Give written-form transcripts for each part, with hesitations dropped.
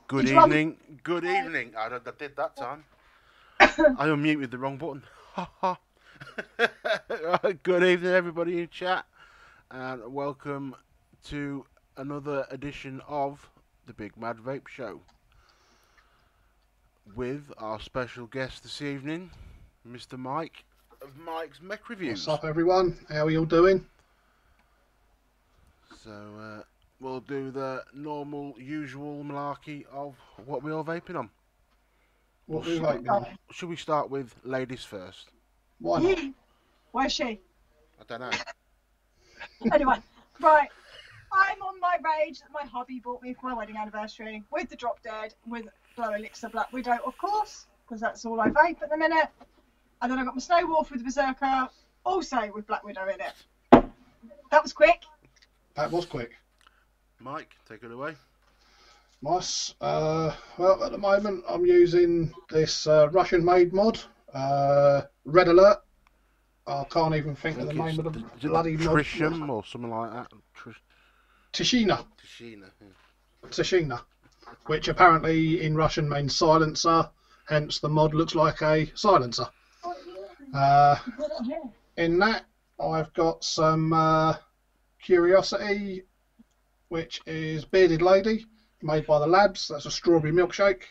Good evening. Good evening. I did that time. I unmuted the wrong button. Ha ha. Good evening, everybody in chat, and welcome to another edition of the Big Mad Vape Show with our special guest this evening, Mr. Mike of Mike's Mech Reviews. What's up, everyone? How are you all doing? So we'll do the normal, usual malarkey of what we are vaping on. What are we vaping on? Should we start with ladies first? Why not? Where's she? I don't know. Anyway, right. I'm on my rage that my hubby bought me for my wedding anniversary with the Drop Dead, with Glow Elixir Black Widow, of course, because that's all I vape at the minute. And then I got my Snow Wolf with Berserker, also with Black Widow in it. That was quick. That was quick. Mike, take it away. Nice. Well, at the moment, I'm using this Russian-made mod, Red Alert. I can't even think of the name of the bloody mod. Trisham or something like that. Tishina. Tishina. Yeah. Tishina. Which apparently in Russian means silencer, hence the mod looks like a silencer. In that, I've got some Curiosity, which is Bearded Lady, made by the Labs. That's a strawberry milkshake.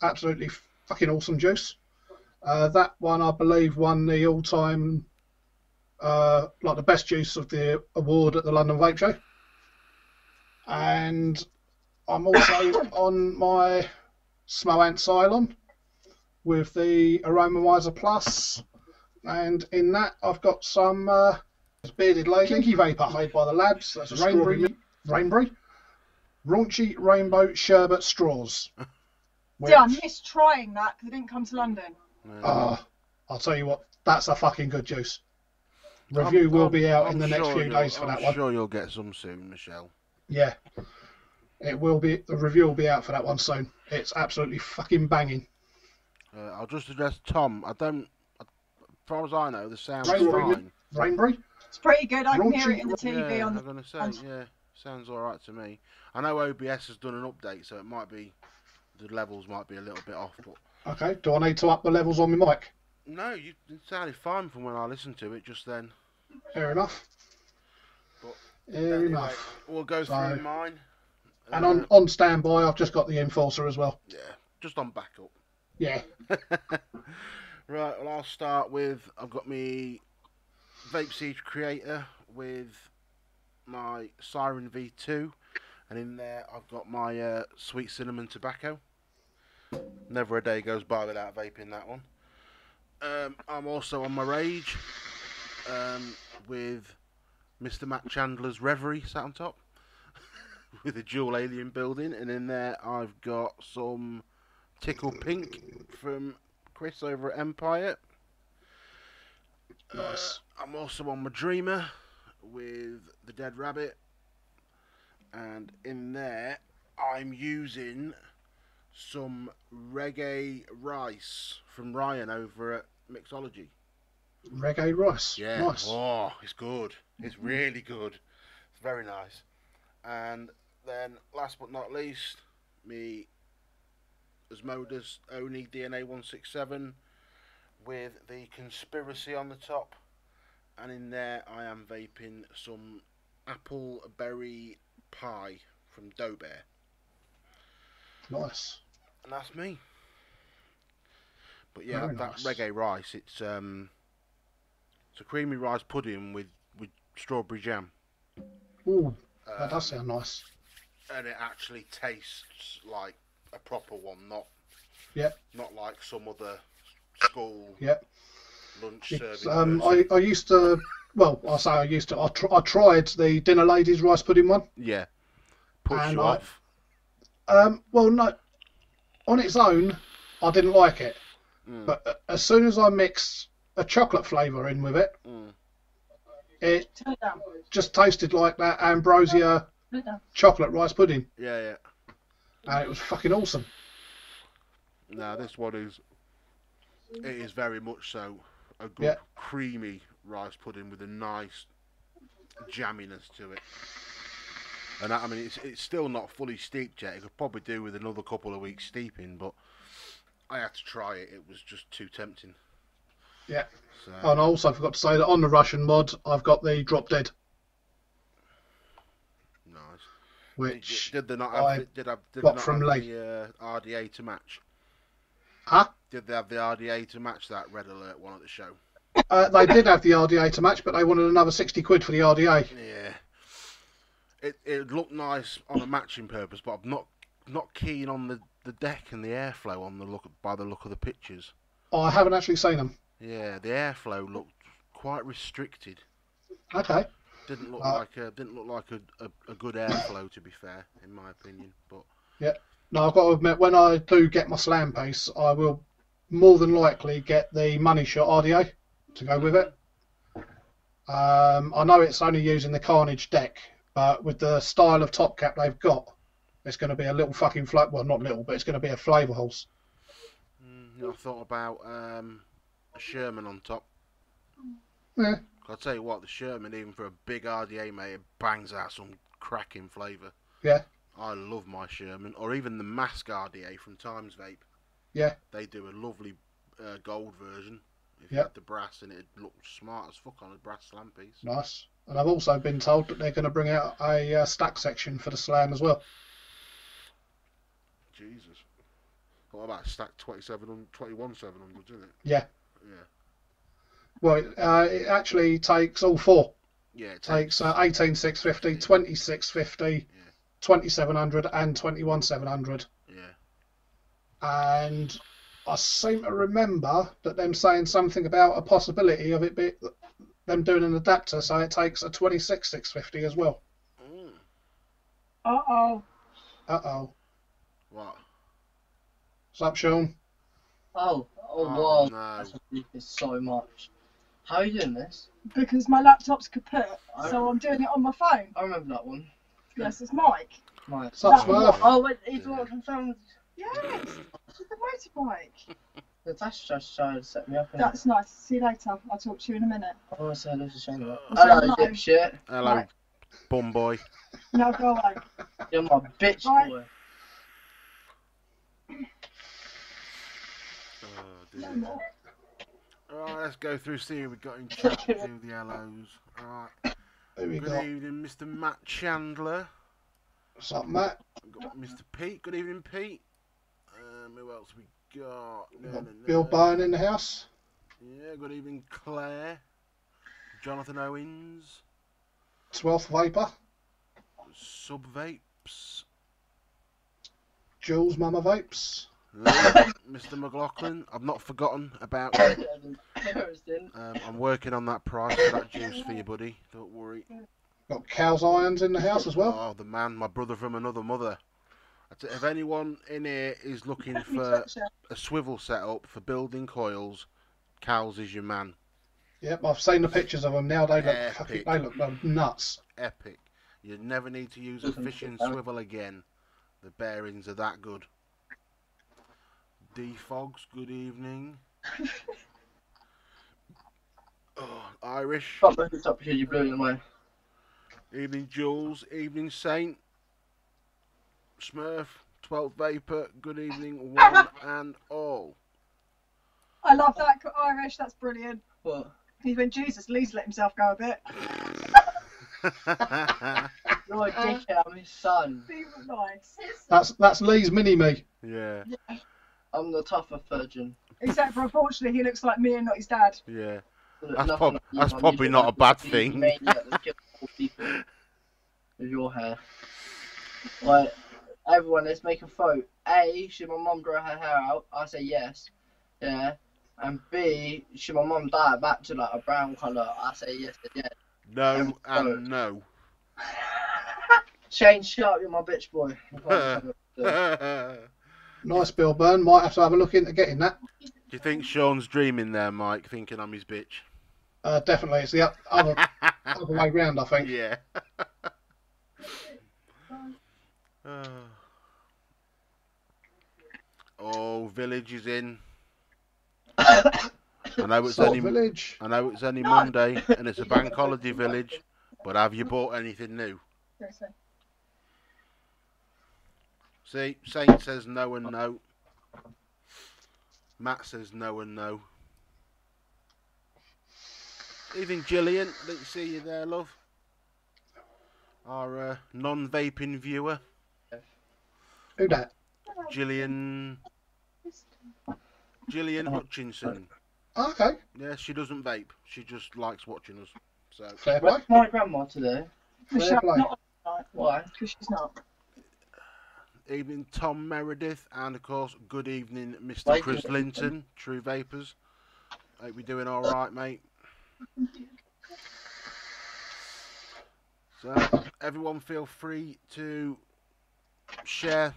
Absolutely fucking awesome juice. That one, I believe, won the all-time, like the best juice of the award at the London Vape Show. And I'm also on my Smoant Cylon with the Aromamizer Plus. And in that, I've got some Bearded Lady Kinky Vapor, made by the Labs. That's a rainbow. Raunchy Rainbow Sherbet Straws. Yeah, I missed trying that because I didn't come to London. I'll tell you what, that's a fucking good juice. Review will be out in the next few days for that one. I'm sure you'll get some soon, Michelle. Yeah. It will be. The review will be out for that one soon. It's absolutely fucking banging. I'll just address Tom. As far as I know, the sound's fine. Rainbow? It's pretty good. I can hear it in the TV. Yeah, on the... I'm going to say, yeah, sounds all right to me. I know OBS has done an update, so it might be, the levels might be a little bit off. But okay, do I need to up the levels on my mic? No, it sounded fine from when I listened to it just then. Fair enough. But Fair enough. We'll go through mine. And on standby, I've just got the Enforcer as well. Yeah, just on backup. Yeah. Right, well, I'll start with, I've got my Vape Siege Creator with my Siren V2, and in there I've got my Sweet Cinnamon Tobacco. Never a day goes by without vaping that one. I'm also on my Rage with Mr. Matt Chandler's Reverie sat on top with a dual alien building, and in there I've got some Tickle Pink from Chris over at Empire. Nice. I'm also on my Dreamer with the Dead Rabbit, and in there I'm using some Reggae Rice from Ryan over at Mixology. Reggae Rice? Yeah. Nice. Oh, it's good. It's really good. It's very nice. And then last but not least, me Osmodus Oni DNA 167 with the Conspiracy on the top, and in there I am vaping some apple berry pie from Dough Bear. Nice. And that's me. But yeah, Very that nice. Reggae Rice, it's a creamy rice pudding with strawberry jam. Ooh, that does sound nice. And it actually tastes like a proper one, not like some other school lunch serving. I used to, well, I say I used to. I tried the Dinner Ladies rice pudding one. Yeah, push you off. Well, no, on its own, I didn't like it. But as soon as I mixed a chocolate flavour in with it, it just tasted like that Ambrosia chocolate rice pudding. Yeah. And it was fucking awesome. Now this one is very much so a good creamy rice pudding with a nice jamminess to it. And I mean, it's still not fully steeped yet. It could probably do with another couple of weeks steeping, but I had to try it. It was just too tempting. Yeah. So, And I also forgot to say that on the Russian mod, I've got the Drop Dead, nice. which Did they not I have? Did they got not from have Lee. the RDA to match? Huh? Did they have the RDA to match that Red Alert one at the show? They did have the RDA to match, but they wanted another 60 quid for the RDA. Yeah. It looked nice on a matching purpose, but I'm not keen on the deck and the airflow by the look of the pictures. Oh, I haven't actually seen them. Yeah, the airflow looked quite restricted. Okay. Didn't look like a good airflow, to be fair, in my opinion. But Yeah. No, I've got to admit, when I do get my slam piece, I will more than likely get the money shot RDA to go with it. I know it's only using the Carnage deck, but with the style of top cap they've got, it's going to be a little fucking well, not little, but it's going to be a flavour horse. I thought about a Sherman on top. Yeah. I'll tell you what, the Sherman, even for a big RDA, mate, it bangs out some cracking flavour. Yeah. I love my Sherman, or even the Mask RDA from Times Vape. Yeah. They do a lovely gold version. If you Yep. had the brass, and it looked smart as fuck on a brass slam piece. Nice. And I've also been told that they're going to bring out a stack section for the slam as well. Jesus. What about stack 21,700, isn't it? Yeah. Yeah. Well, it actually takes all four. Yeah, it Takes 18,650, 2650, 2700, and 21,700. Yeah. And I seem to remember that them saying something about a possibility of them doing an adapter, so it takes a 26,650 as well. Mm. Uh-oh. Uh-oh. What? What's up, Sean? Oh, Oh, wow. no. That's so much. How are you doing this? Because my laptop's kaput, so I'm doing it on my phone. I remember that one. Yes, it's Mike. Right. What's up, Smurf? Oh, wait, he's the one from Sound. Yes, it's the motorbike. That's just trying to set me up. innit? That's nice. See you later. I'll talk to you in a minute. I want to say hello to Shane. Say Hello, hello. dipshit. Hello, Right. bum boy. No, go away. You're my bitch Right. boy. Oh, No dear. more. Alright, let's go through, see who we got in chat, do the hellos. Alright, Who we good got? evening, Mr. Matt Chandler. What's up, Matt? We've got Mr. Pete, good evening, Pete. Who else we got? We got Bill Byrne in the house. Yeah, good evening, Claire. Jonathan Owens. 12th Vapor. Sub Vapes. Jules Mama Vapes. Mr. McLaughlin. I've not forgotten about you. Embarrassing. I'm working on that price for that juice for you, buddy. Don't worry. Got Cow's Irons in the house as well. Oh, the man, my brother from another mother. If anyone in here is looking Let me for touch it. a swivel setup for building coils, Cal's is your man. Yep, I've seen the pictures of them now. They look Epic. nuts. Epic. You never need to use a fishing swivel again. The bearings are that good. D Fogs, good evening. Oh, Irish. Stop looking up because you blew it away. Evening Jules, evening Saint. Smurf, 12th Vapor, good evening one and all. I love that Irish. That's brilliant. What? He went, Jesus, Lee's let himself go a bit. You're a dickhead, I'm his son. He was nice. That's Lee's mini-me. Yeah, I'm the tougher virgin. Except for, unfortunately, he looks like me and not his dad. yeah. Look, That's nothing prob- like you, that's man. probably You not look a bad like thing. maniac that kills all people with your hair. Like, everyone, let's make a vote. A, should my mum grow her hair out? I say yes. Yeah. And B, should my mum dye it back to like a brown colour? I say yes again. No and no. Shane, shut up, you're my bitch boy. Nice, Bill Byrne. Might have to have a look into getting that. Do you think Sean's dreaming there, Mike, thinking I'm his bitch? Definitely, it's the other way round, I think. Yeah. Oh, Village is in. I know it's Salt only Village. Monday and it's a bank holiday, Village. But have you bought anything new? Seriously. See, Saint says no and no. Matt says no and no. Even Gillian, didn't see you there, love. Our non-vaping viewer. Who that? Gillian Hutchinson. Oh, okay, Yeah, she doesn't vape. She just likes watching us. So fair play. Where's my grandma today? Fair play. Not tonight. Why? Because she's not. evening, Tom Meredith, and of course, good evening, Mr. Thank Chris you. Linton, True Vapors. Hope you're doing all right, mate. So, everyone, feel free to share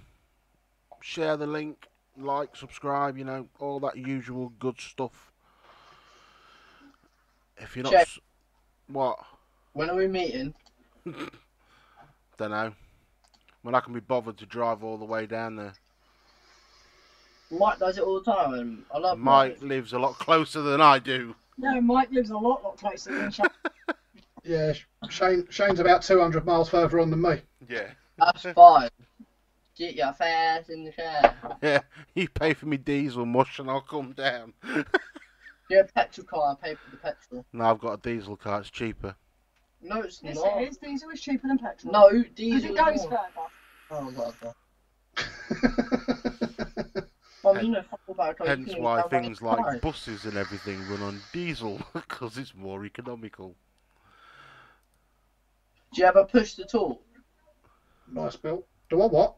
the link, like, subscribe, you know, all that usual good stuff. If you're not, Check. What? When are we meeting? Don't know. When I can be bothered to drive all the way down there. Mike does it all the time, and I love Mike lives a lot closer than I do. No, Mike lives a lot closer than Shane. Yeah, Shane's about 200 miles further on than me. Yeah. That's fine. Get your fast in the car. Yeah, you pay for me diesel mush and I'll come down. Get a petrol car and pay for the petrol. No, I've got a diesel car, it's cheaper. No, it's Yes, not. it is. Diesel is cheaper than petrol. No, Because diesel it goes is more. further. Oh, whatever. Mum, you know fuck all about cars. You Hence couldn't why even run things a like car. buses and everything run on diesel, because it's more economical. Do you ever push the talk? Nice, Bill. Do I what?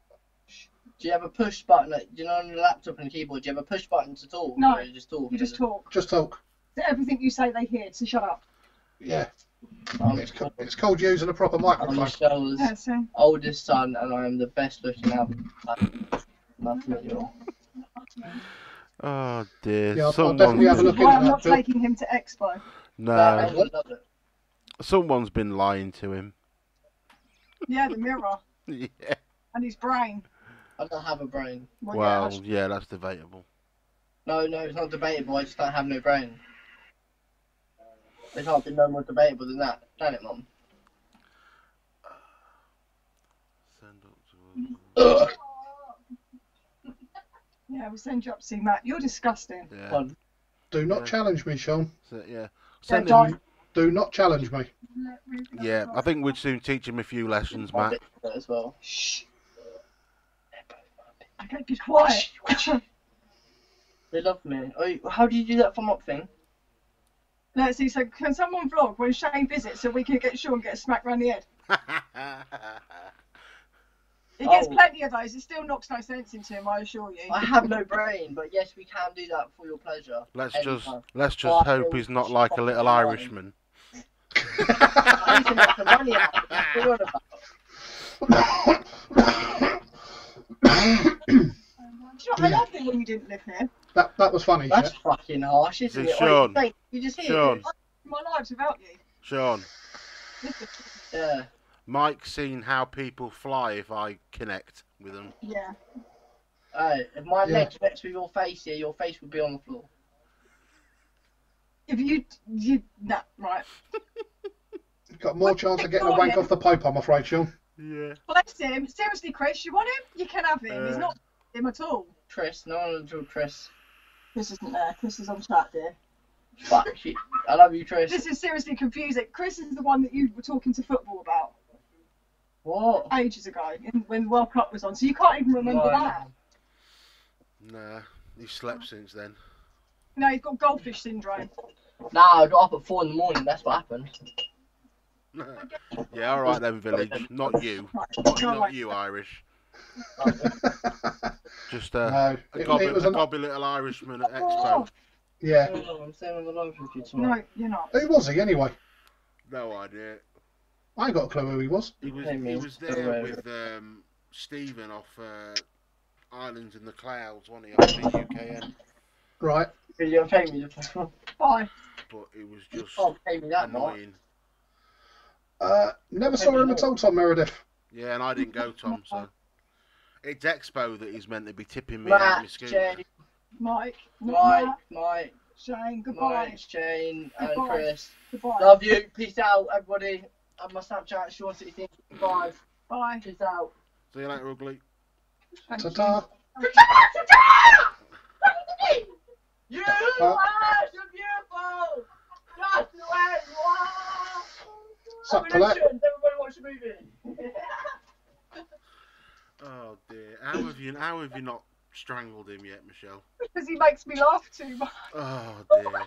Do you have a push button, like, you know, on the laptop and the keyboard? Do you have a push button to talk? No, Or you just talk. You just talk. Just talk. Everything you say, they hear. So shut up. Yeah. I'm, It's called using a proper I'm microphone. Michelle's Yeah, so. oldest son, and I am the best looking out. Nothing at all. Oh dear. Yeah, I'll definitely have a This look is why into I'm that, not Bill. taking him to Expo. No, I love it. someone's been lying to him. Yeah, the mirror Yeah. and his brain. I don't have a brain. Well, yeah, yeah, that's debatable. No, it's not debatable. I just don't have no brain. There can't be no more debatable than that, can it, Mum? Send up to yeah, we'll send you up to see Matt. You're disgusting. yeah. Fun. Do not Yeah. challenge me, Sean. So, yeah. Yeah, Send don't. him, Do not challenge me. yeah, I think we'd soon teach him a few lessons, My Matt. bit as well. Shh. Okay, be quiet. They love me. Oh, how do you do that from up thing? Let's see. So, can someone vlog when Shane visits so we can get Sean get a smack round the head? He gets Oh. plenty of those. It still knocks no sense into him, I assure you. I have no brain, but yes, we can do that for your pleasure. let's Anytime. just Well, hope he's not like a little fucking Irishman. I need to make some money out of it. What are you on about? Do you know, I loved it when you didn't live here. That was funny. That's Yeah? fucking harsh, isn't it? Sean. Wait, you just hear Sean. it. My lives without you. Sean, Yeah. Mike's seen how people fly if I connect with them. Yeah. Hey, if my Yeah. leg connects with your face here, your face would be on the floor. If nah, right. You've got more chance of getting a wank off the Pope, I'm afraid, Sean. Yeah. Bless him. Seriously, Chris, you want him? You can have him. He's not him at all. Tris, no one until Tris. Chris isn't there. Chris is on chat, dear. Fuck you. I love you, Tris. This is seriously confusing. Chris is the one that you were talking to football about What? ages ago when World Cup was on. So you can't even remember No, that. Nah, he's slept since then. No, he's got goldfish syndrome. Nah, I got up at 4 in the morning, that's what happened. Yeah, all right then, village. Not you. Not you, Irish. Just No, a it gobby, was a an, gobby little Irishman at Expo. yeah. No, I'm staying on the line with you tomorrow. No, you're not. Who was he anyway? No idea. I ain't got a clue who he was. He was there with Stephen off Islands in the Clouds, wasn't he, on the UKN? Right. Because you don't pay me the Bye. But it was just can't pay me that much. annoying. Never saw him at all, Tom Meredith. Yeah, and I didn't go, Tom, so. It's Expo that he's meant to be tipping me out my Matt, scooter. Jane, Mike. Not Mike, Matt. Mike, Shane. Goodbye. Mike, Jane, and Goodbye. Chris. Goodbye. Love you. Peace out, everybody. Have my Snapchat, Sean65. Bye. Peace out. See you later, ugly. Thank you. Ta-ta. You Oh. are so beautiful! Just the way you are! Sup, Colette? Everybody watch the movie! Oh dear. How have you not strangled him yet, Michelle? Because he makes me laugh too much. Oh dear.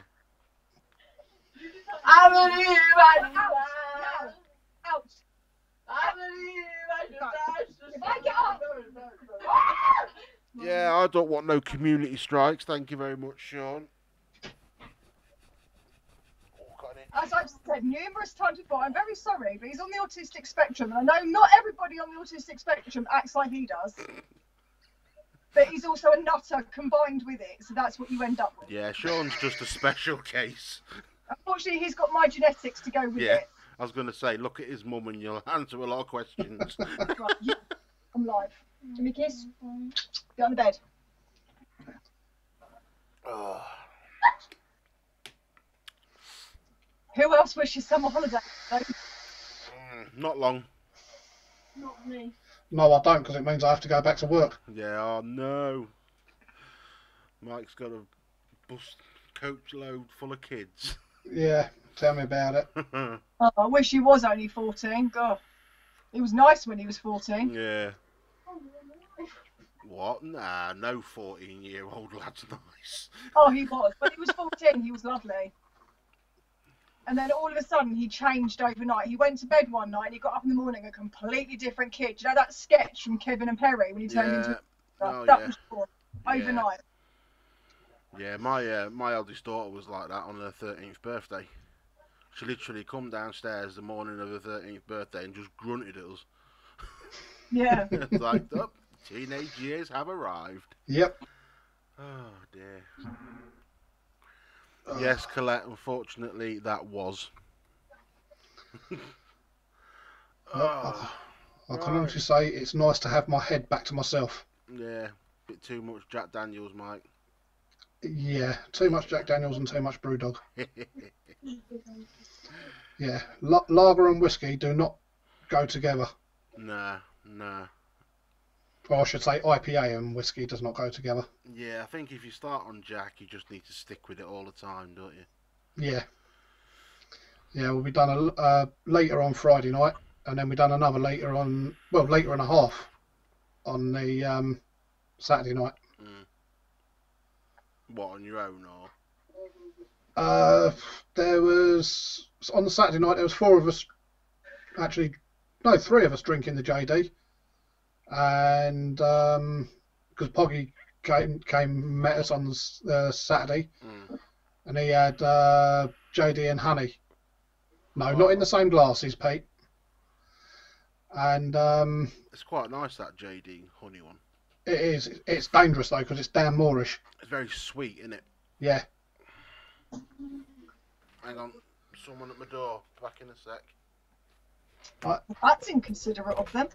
I believe I can Ouch! fly. Ouch! I believe I can fly. If I get up. Yeah, I don't want no community strikes. Thank you very much, Sean. Oh, got it. As I've said numerous times before, I'm very sorry, but he's on the autistic spectrum, and I know not everybody on the autistic spectrum acts like he does. But he's also a nutter combined with it, so that's what you end up with. Yeah, Sean's just a special case. Unfortunately, he's got my genetics to go with Yeah. it. I was going to say, look at his mum and you'll answer a lot of questions. Right, yeah, I'm live. Give me a kiss. Get on the bed. Oh. Who else wishes summer holiday? Not long. Not me. No, I don't, because it means I have to go back to work. Yeah, oh no. Mike's got a bus coach load full of kids. Yeah, tell me about it. Oh, I wish he was only 14. God, it was nice when he was 14. Yeah. What? Nah, no 14-year-old lad's nice. Oh, he was. When he was 14, he was lovely. And then all of a sudden, he changed overnight. He went to bed one night and he got up in the morning a completely different kid. You know that sketch from Kevin and Perry when he turned into a... Oh, that yeah. was cool. Overnight. Yeah, my eldest daughter was like that on her 13th birthday. She literally come downstairs the morning of her 13th birthday and just grunted at us. Yeah. It's like, oh, teenage years have arrived. Yep. Oh dear. Yes, Colette, unfortunately that was. Oh, I can honestly say it's nice to have my head back to myself. yeah, bit too much Jack Daniels, Mike. Yeah, too much Jack Daniels and too much Brewdog. Yeah, lager and whiskey do not go together. Nah. Or I should say IPA and whiskey does not go together. Yeah, I think if you start on Jack, you just need to stick with it all the time, don't you? Yeah. Yeah, we'll be done a later on Friday night, and then we done another later on, well, later and a half on the Saturday night. What, on your own or? There was, on the Saturday night, there was four of us, actually, no, three of us drinking the JD. And because Poggy came met us on Saturday, and he had JD and honey. No, not in the same glasses, Pete. And It's quite nice, that JD honey one. it is. It's dangerous though because it's damn Moorish. It's very sweet, isn't it? Yeah. Hang on, someone at my door. Back in a sec. That's inconsiderate of them.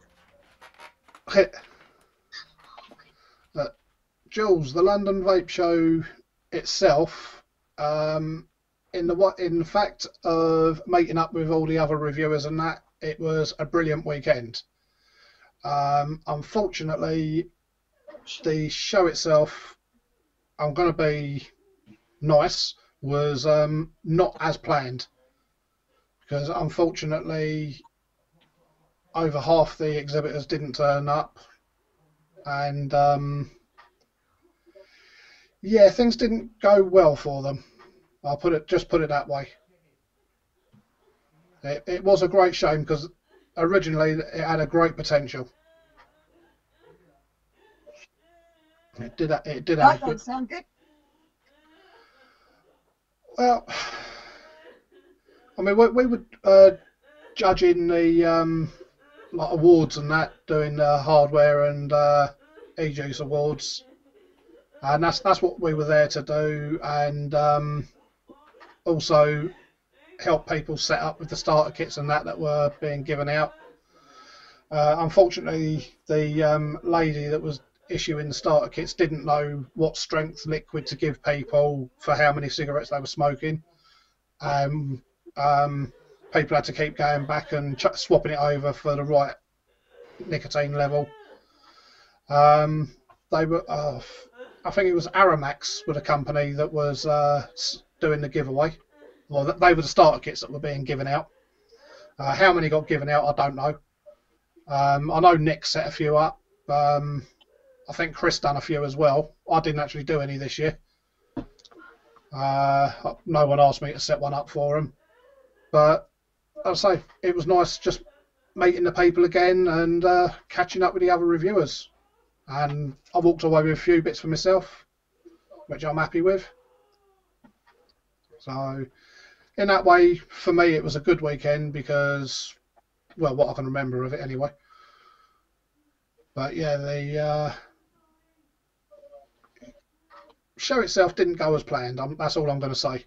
Jules, the London Vape Show itself, in the fact of meeting up with all the other reviewers and that, it was a brilliant weekend. Unfortunately, the show itself, I'm going to be nice, was not as planned. Because unfortunately, over half the exhibitors didn't turn up. And yeah, things didn't go well for them. I'll put it that way. It was a great shame because originally it had a great potential. It did That have don't good. sound good. Well, I mean, we were judging the like awards and that, doing the hardware and e-juice awards, and that's what we were there to do, and also help people set up with the starter kits and that were being given out. Unfortunately, the lady that was issuing the starter kits didn't know what strength liquid to give people for how many cigarettes they were smoking. People had to keep going back and swapping it over for the right nicotine level. They were, I think it was Aramax, were the company that was doing the giveaway. Well, they were the starter kits that were being given out. How many got given out, I don't know. I know Nick set a few up. I think Chris done a few as well. I didn't actually do any this year. No one asked me to set one up for them. But I'd say it was nice just meeting the people again and catching up with the other reviewers. And I walked away with a few bits for myself, which I'm happy with. So in that way, for me, it was a good weekend because, well, what I can remember of it anyway. But yeah, the show itself didn't go as planned. That's all I'm going to say.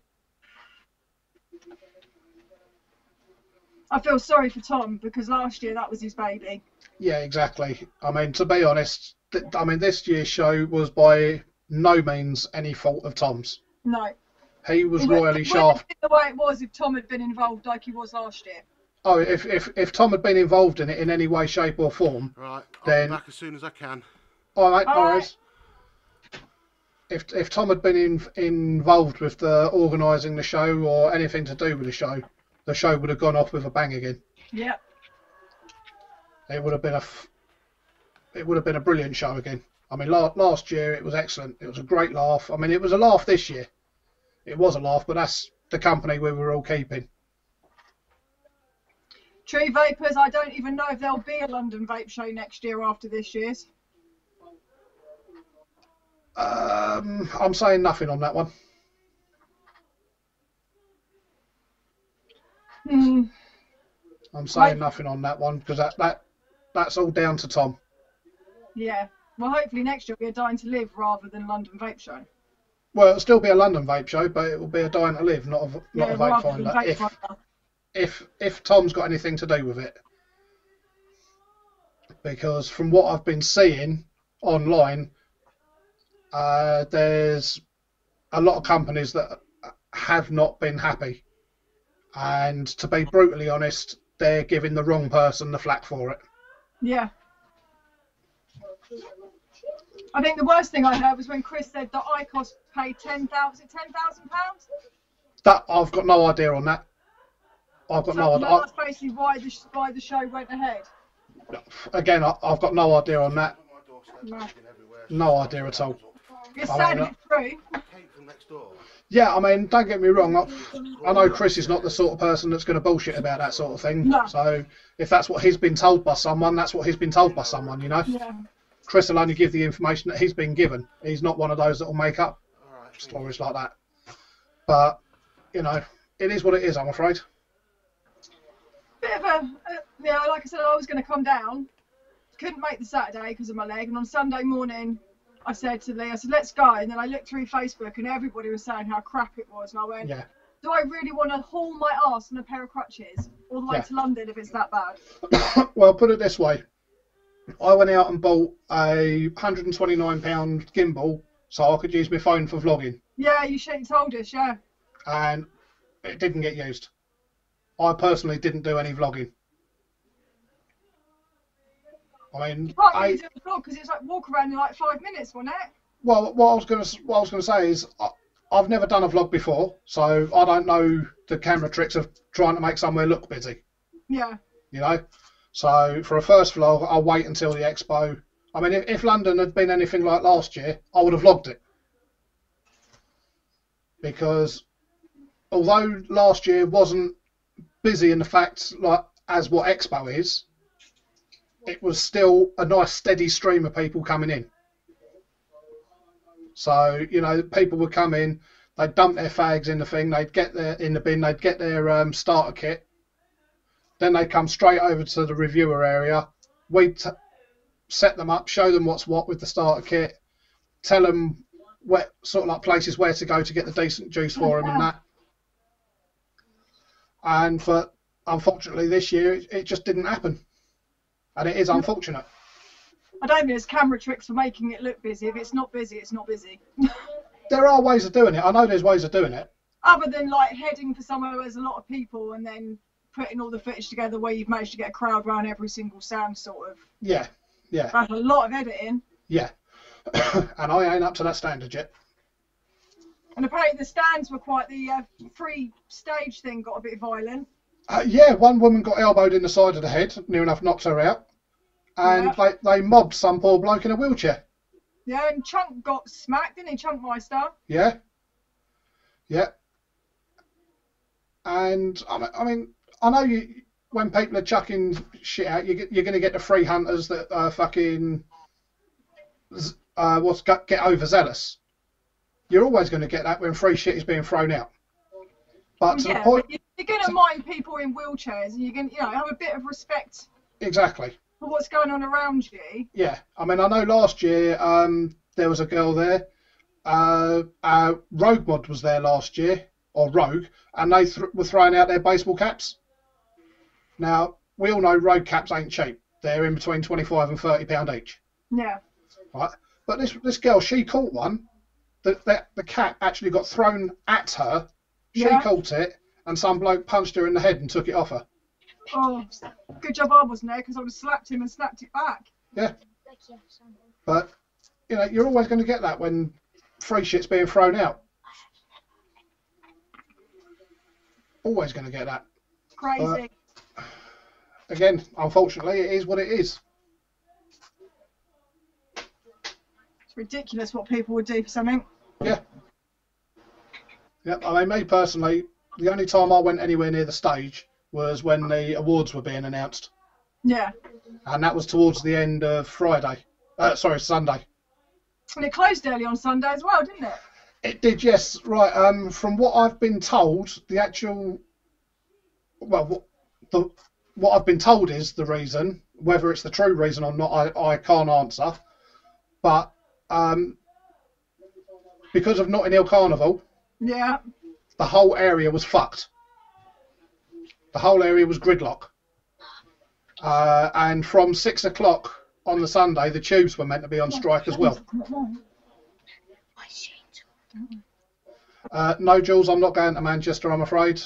I feel sorry for Tom because last year that was his baby. Yeah, exactly. I mean, to be honest, this year's show was by no means any fault of Tom's. No. He was royally shafted. The way it was if Tom had been involved like he was last year. Oh, if Tom had been involved in it in any way, shape or form, Right, then... I'll be back as soon as I can. All right, no All worries. If Tom had been involved with the organising the show or anything to do with the show would have gone off with a bang again. Yep. It would have been a brilliant show again. I mean, last year it was excellent. It was a great laugh. I mean, it was a laugh this year. It was a laugh, but that's the company we were all keeping. True Vapors, I don't even know if there'll be a London Vape Show next year after this year's. I'm saying nothing on that one. I'm saying nothing on that one because that's all down to Tom. Yeah. Well, hopefully next year will be a Dying to Live rather than London Vape Show. Well, it'll still be a London Vape Show, but it will be a Dying to Live, not a Vape Finder. Vape Finder. If Tom's got anything to do with it. Because from what I've been seeing online, there's a lot of companies that have not been happy. And to be brutally honest, they're giving the wrong person the flack for it. Yeah. I think the worst thing I heard was when Chris said that ICOS paid £10,000. That I've got no idea on that. I've got no idea. That's basically why the show went ahead. Again, I've got no idea on that. No. No idea at all. You're saying it's true. Yeah, I mean, don't get me wrong. I know Chris is not the sort of person that's going to bullshit about that sort of thing. No. So if that's what he's been told by someone, that's what he's been told by someone, you know? Yeah. Chris will only give the information that he's been given. He's not one of those that will make up stories like that. But, you know, it is what it is, I'm afraid. Bit of a, like I said, I was going to come down. Couldn't make the Saturday because of my leg. And on Sunday morning, I said to Lee, let's go. And then I looked through Facebook and everybody was saying how crap it was. And I went, yeah. Do I really want to haul my arse on a pair of crutches all the way to London if it's that bad? Well, put it this way. I went out and bought a £129 gimbal so I could use my phone for vlogging. Yeah, you told us, yeah. And it didn't get used. I personally didn't do any vlogging. I mean, you can't really do a vlog because it's like walk around in like 5 minutes, wasn't it? Well, what I was going to say is I've never done a vlog before, so I don't know the camera tricks of trying to make somewhere look busy. Yeah. You know, so for a first vlog, I'll wait until the expo. I mean, if London had been anything like last year, I would have vlogged it. Because although last year wasn't busy in the fact like as what expo is, it was still a nice steady stream of people coming in. So, you know, people would come in, they'd dump their fags in the thing, they'd get their in the bin, they'd get their starter kit, then they'd come straight over to the reviewer area. We'd set them up, show them what's what with the starter kit, tell them where, sort of like places where to go to get the decent juice for them and that. And for unfortunately this year, it just didn't happen. And it is unfortunate. I don't think there's camera tricks for making it look busy. If it's not busy, it's not busy. There are ways of doing it. I know there's ways of doing it. Other than like heading for somewhere where there's a lot of people and then putting all the footage together where you've managed to get a crowd around every single sound sort of. Yeah, yeah. That's a lot of editing. Yeah. And I ain't up to that standard yet. And apparently the stands were quite the free stage thing got a bit violent. Yeah, one woman got elbowed in the side of the head, near enough knocked her out. And they mobbed some poor bloke in a wheelchair. Yeah, and Chunk got smacked, didn't he, Chunkmeister? Yeah. Yeah. And I mean, I know when people are chucking shit out, you're going to get the free hunters that are fucking get overzealous. You're always going to get that when free shit is being thrown out. But to the point, but you're going to mind people in wheelchairs, and you're going to, have a bit of respect. Exactly. For what's going on around you. Yeah, I mean, I know last year there was a girl there. Rogue Mod was there last year, or Rogue, and they were throwing out their baseball caps. Now, we all know Rogue caps ain't cheap. They're in between £25 and £30 each. Yeah. Right, but this girl, she caught one. The cap actually got thrown at her. She caught it, and some bloke punched her in the head and took it off her. Oh, good job I wasn't there, because I would have slapped him and snapped it back. Yeah. But, you're always going to get that when free shit's being thrown out. Always going to get that. Crazy. Again, unfortunately, it is what it is. It's ridiculous what people would do for something. Yeah. Yep. I mean, me personally, the only time I went anywhere near the stage was when the awards were being announced. Yeah. And that was towards the end of Sunday. And it closed early on Sunday as well, didn't it? It did, yes. Right. From what I've been told, what I've been told is the reason. Whether it's the true reason or not, I can't answer. But because of Notting Hill Carnival, yeah, the whole area was fucked. The whole area was gridlock. And from 6 o'clock on the Sunday, the tubes were meant to be on strike as well. No, Jules, I'm not going to Manchester, I'm afraid.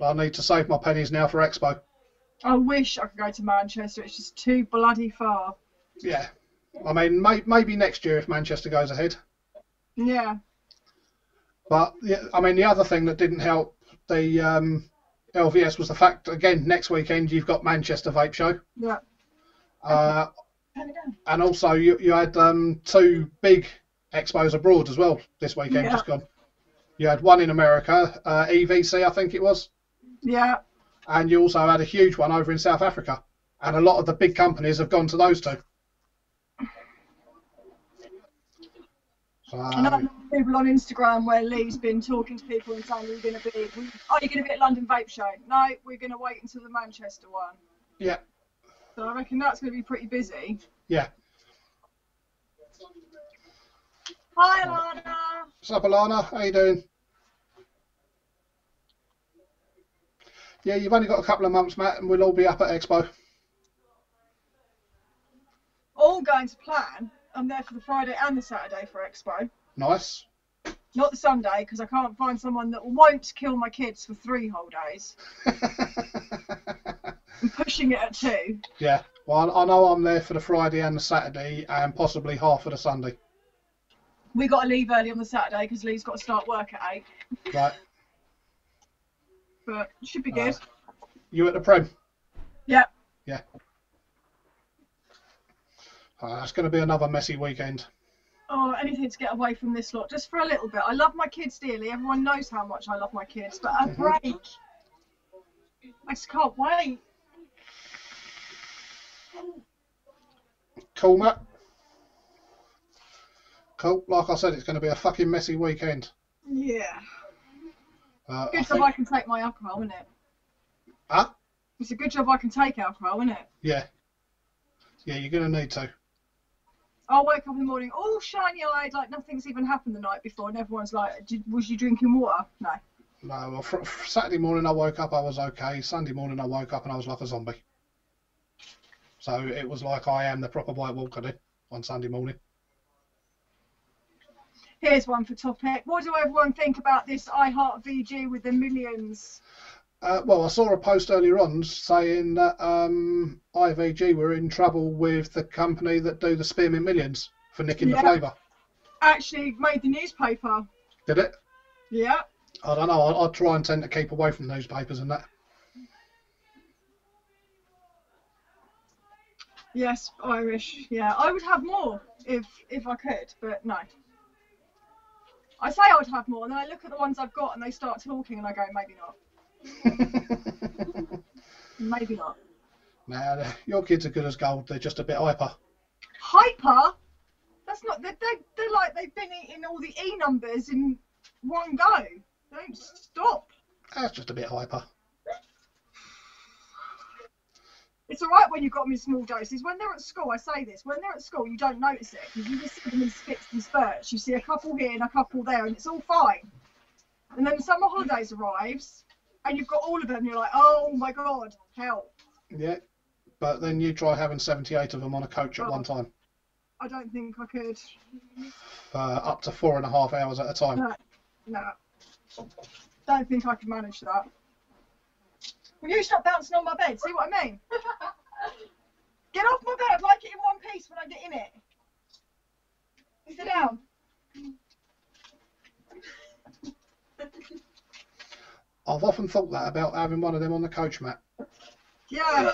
I need to save my pennies now for Expo. I wish I could go to Manchester. It's just too bloody far. Yeah. I mean, maybe next year if Manchester goes ahead. Yeah. But, I mean, the other thing that didn't help the LVS was the fact, again, next weekend you've got Manchester Vape Show. Yeah. And also you had 2 big expos abroad as well this weekend, just gone. You had one in America, EVC I think it was. Yeah. And you also had a huge one over in South Africa. And a lot of the big companies have gone to those 2. So, I know people on Instagram where Lee's been talking to people and saying, are you going to be at London Vape Show? No, we're going to wait until the Manchester one. Yeah. So I reckon that's going to be pretty busy. Yeah. Hi, Alana. What's up, Alana? How you doing? Yeah, you've only got a couple of months, Matt, and we'll all be up at Expo. All going to plan. I'm there for the Friday and the Saturday for Expo. Nice. Not the Sunday, because I can't find someone that won't kill my kids for 3 whole days. I'm pushing it at 2. Yeah. Well, I know I'm there for the Friday and the Saturday, and possibly half of the Sunday. We got to leave early on the Saturday because Lee's got to start work at 8. Right. But it should be good. You at the Prem? Yeah. Yeah. It's going to be another messy weekend. Oh, anything to get away from this lot, just for a little bit. I love my kids dearly. Everyone knows how much I love my kids, but a break. I just can't wait. Cool, Matt. Cool. Like I said, it's going to be a fucking messy weekend. Yeah. Good job I can take my alcohol, isn't it? Huh? It's a good job I can take alcohol, isn't it? Yeah. Yeah, you're going to need to. I'll wake up in the morning all shiny-eyed, like nothing's even happened the night before, and everyone's like, was you drinking water? No. No, well, Saturday morning I woke up, I was okay. Sunday morning I woke up and I was like a zombie. So it was like I am the proper White Walker then on Sunday morning. Here's one for topic. What do everyone think about this I Heart VG with the millions? Well, I saw a post earlier on saying that IVG were in trouble with the company that do the Spearmint Millions. for nicking the Yeah. flavour. Actually made the newspaper. Did it? Yeah. I don't know. I try and tend to keep away from newspapers and that. Yes, Irish. Yeah, I would have more if I could, but no. I say I would have more, and then I look at the ones I've got, and they start talking, and I go, maybe not. Maybe not. Nah, your kids are good as gold. They're just a bit hyper. Hyper? That's not. They're like they've been eating all the E numbers in one go. Don't stop. That's just a bit hyper. It's all right when you've got them in small doses. When they're at school, I say this, when they're at school, you don't notice it because you just see them in spits and spurts. You see a couple here and a couple there, and it's all fine. And then the summer holidays arrives, and you've got all of them, and you're like, oh my God, help. Yeah, but then you try having 78 of them on a coach at one time. I don't think I could. Up to 4.5 hours at a time. No. Don't think I could manage that. Will you stop bouncing on my bed? See what I mean? Get off my bed. I'd like it in one piece when I get in it. Sit down. I've often thought that about having one of them on the coach, Matt. Yeah.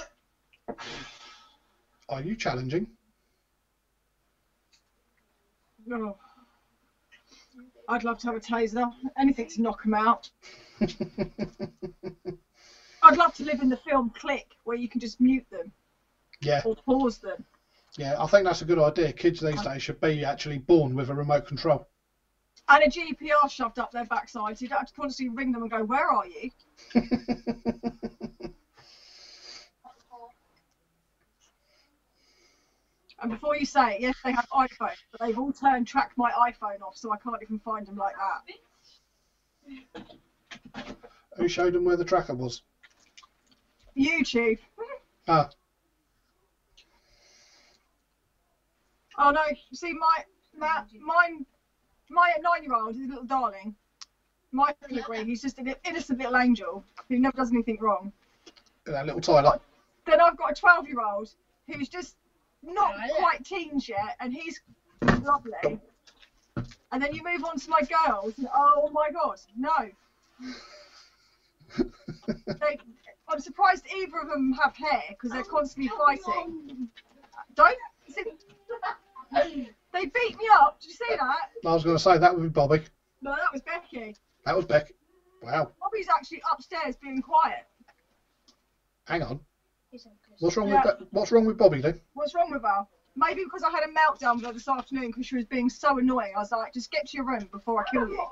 Are you challenging? Oh. I'd love to have a taser. Anything to knock them out. I'd love to live in the film Click, where you can just mute them. Yeah. Or pause them. Yeah, I think that's a good idea. Kids these days should be actually born with a remote control. And a GPR shoved up their backside, so you don't have to constantly ring them and go, where are you? And before you say it, yes, they have iPhones, but they've all tracked my iPhone off, so I can't even find them like that. Who showed them where the tracker was? YouTube. Ah. Oh no, see my 9-year-old is a little darling. Michael agree, he's just an innocent little angel who never does anything wrong. That little Tyler. Then I've got a 12-year-old who's just not quite teens yet, and he's lovely. And then you move on to my girls, and oh my God, no. I'm surprised either of them have hair because they're constantly fighting. Don't. They beat me up. Did you see that? I was going to say that would be Bobby. No, that was Becky. That was Beck. Wow. Bobby's actually upstairs being quiet. Hang on. What's wrong with Bobby then? What's wrong with her? Maybe because I had a meltdown with her this afternoon because she was being so annoying. I was like, just get to your room before I kill you.